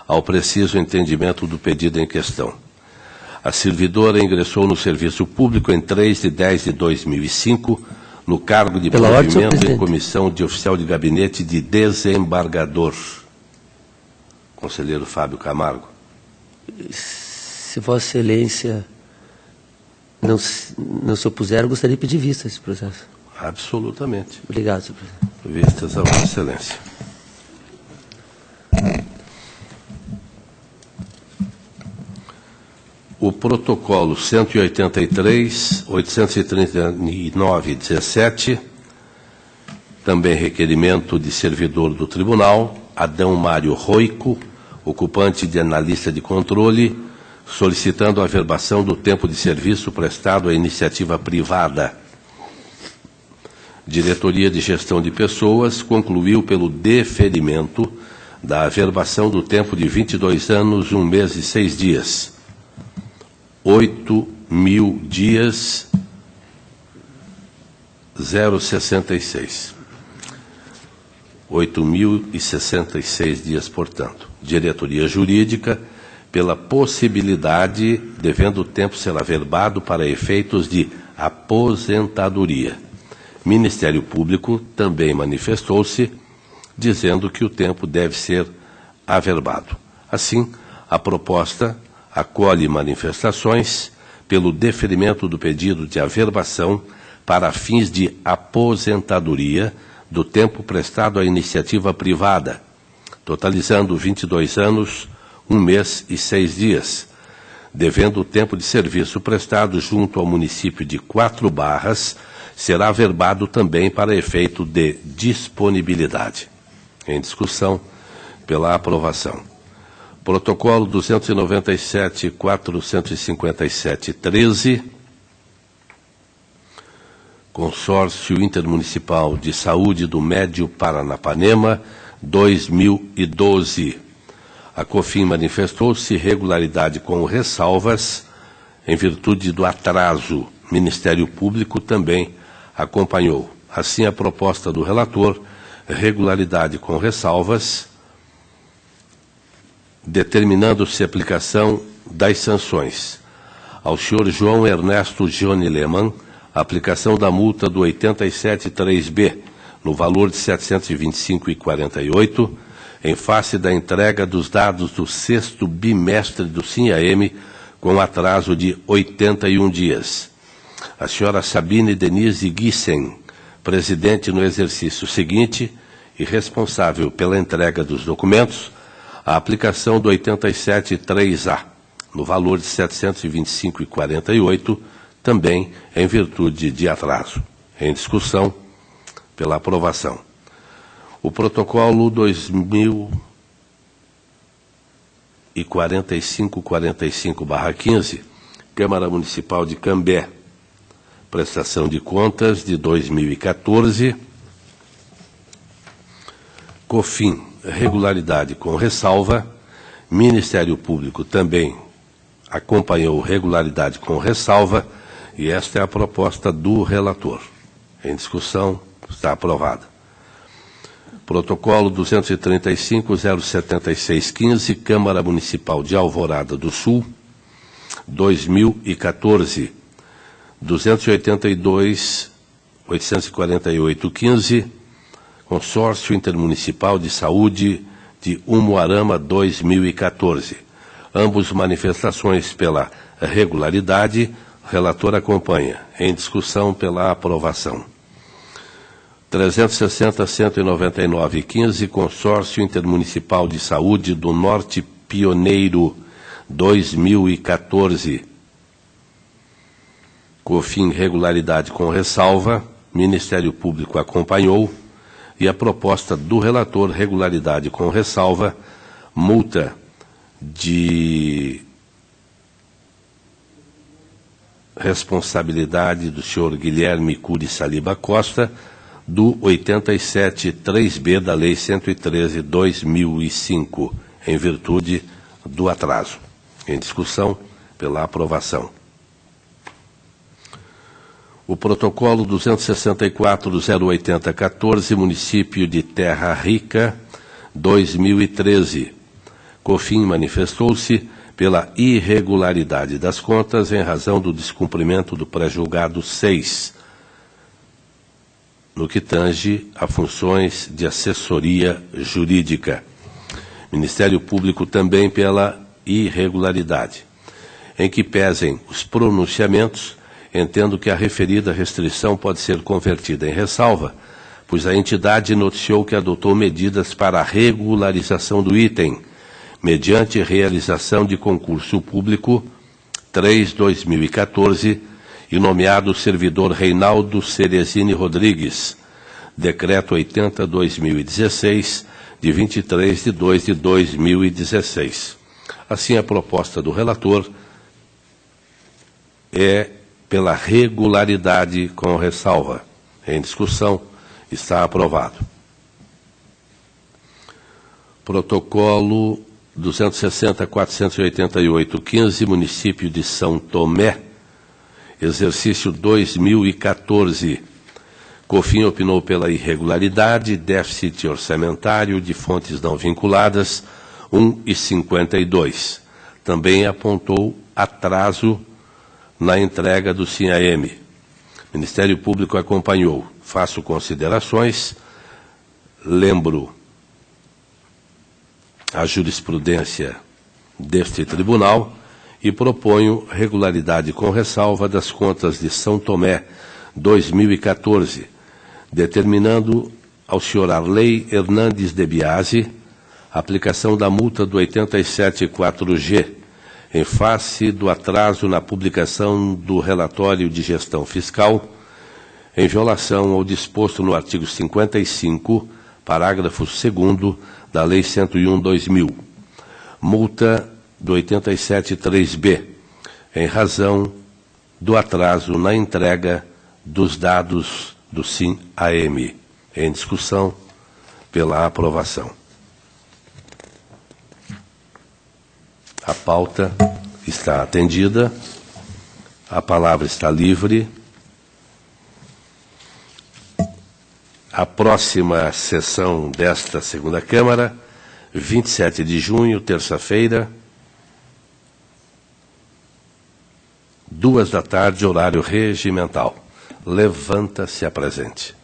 ao preciso entendimento do pedido em questão. A servidora ingressou no serviço público em 3 de 10 de 2005, no cargo de provimento em comissão de oficial de gabinete de desembargador. Conselheiro Fábio Camargo. Se Vossa Excelência não se opuser, eu gostaria de pedir vista a esse processo. Absolutamente. Obrigado, senhor presidente. Vistas a Vossa Excelência. O protocolo 183, 839, 17, também requerimento de servidor do Tribunal, Adão Mário Roico, ocupante de analista de controle, solicitando a averbação do tempo de serviço prestado à iniciativa privada. Diretoria de Gestão de Pessoas concluiu pelo deferimento da averbação do tempo de 22 anos, 1 mês e 6 dias. 8.000 dias, 066. 8.066 dias, portanto. Diretoria Jurídica, pela possibilidade, devendo o tempo ser averbado para efeitos de aposentadoria. Ministério Público também manifestou-se, dizendo que o tempo deve ser averbado. Assim, a proposta acolhe manifestações pelo deferimento do pedido de averbação para fins de aposentadoria do tempo prestado à iniciativa privada, totalizando 22 anos, 1 mês e 6 dias, devendo o tempo de serviço prestado junto ao município de 4 Barras será averbado também para efeito de disponibilidade. Em discussão, pela aprovação. Protocolo 297.457.13, Consórcio Intermunicipal de Saúde do Médio Paranapanema, 2012. A COFIN manifestou-se irregularidade com ressalvas em virtude do atraso. Ministério Público também acompanhou. Assim, a proposta do relator, regularidade com ressalvas, determinando-se a aplicação das sanções. Ao senhor João Ernesto Gione Lehmann, a aplicação da multa do 87.3b, no valor de R$ 725,48, em face da entrega dos dados do 6º bimestre do SINHAEM, com atraso de 81 dias. A senhora Sabine Denise Gissen, presidente no exercício seguinte e responsável pela entrega dos documentos, a aplicação do 87.3a, no valor de R$ 725,48, também em virtude de atraso. Em discussão, pela aprovação. O protocolo 2045-45/15, Câmara Municipal de Cambé, prestação de contas de 2014, COFIN, regularidade com ressalva, Ministério Público também acompanhou regularidade com ressalva, e esta é a proposta do relator. Em discussão, está aprovada. Protocolo 235.076.15, Câmara Municipal de Alvorada do Sul, 2014, 282.848.15, Consórcio Intermunicipal de Saúde de Umuarama, 2014. Ambos manifestações pela regularidade, relator acompanha. Em discussão, pela aprovação. 360.199.15, Consórcio Intermunicipal de Saúde do Norte Pioneiro, 2014. COFIN, regularidade com ressalva, Ministério Público acompanhou, e a proposta do relator, regularidade com ressalva, multa de responsabilidade do senhor Guilherme Cury Saliba Costa, do 87.3b da Lei 113/2005, em virtude do atraso. Em discussão, pela aprovação. O protocolo 264-08014, município de Terra Rica, 2013. COFIN manifestou-se pela irregularidade das contas em razão do descumprimento do pré-julgado 6, no que tange a funções de assessoria jurídica. Ministério Público também pela irregularidade, em que pesem os pronunciamentos, entendo que a referida restrição pode ser convertida em ressalva, pois a entidade noticiou que adotou medidas para a regularização do item, mediante realização de concurso público 3/2014, e nomeado o servidor Reinaldo Cerezini Rodrigues, Decreto 80/2016, de 23/2/2016. Assim, a proposta do relator é pela regularidade com ressalva. Em discussão, está aprovado. Protocolo 260.488.15, município de São Tomé, exercício 2014. COFIN opinou pela irregularidade, déficit orçamentário de fontes não vinculadas, 1,52. Também apontou atraso na entrega do SINAM. Ministério Público acompanhou. Faço considerações, lembro a jurisprudência deste tribunal e proponho regularidade com ressalva das contas de São Tomé 2014, determinando ao senhor Arley Hernandes de Biasi aplicação da multa do 87.4G, em face do atraso na publicação do relatório de gestão fiscal, em violação ao disposto no artigo 55, parágrafo 2º, da Lei 101/2000. Multa do 87.3B, em razão do atraso na entrega dos dados do SINAM. Em discussão, pela aprovação. A pauta está atendida, a palavra está livre. A próxima sessão desta segunda Câmara, 27 de junho, terça-feira, 14h, horário regimental. Levanta-se a presente.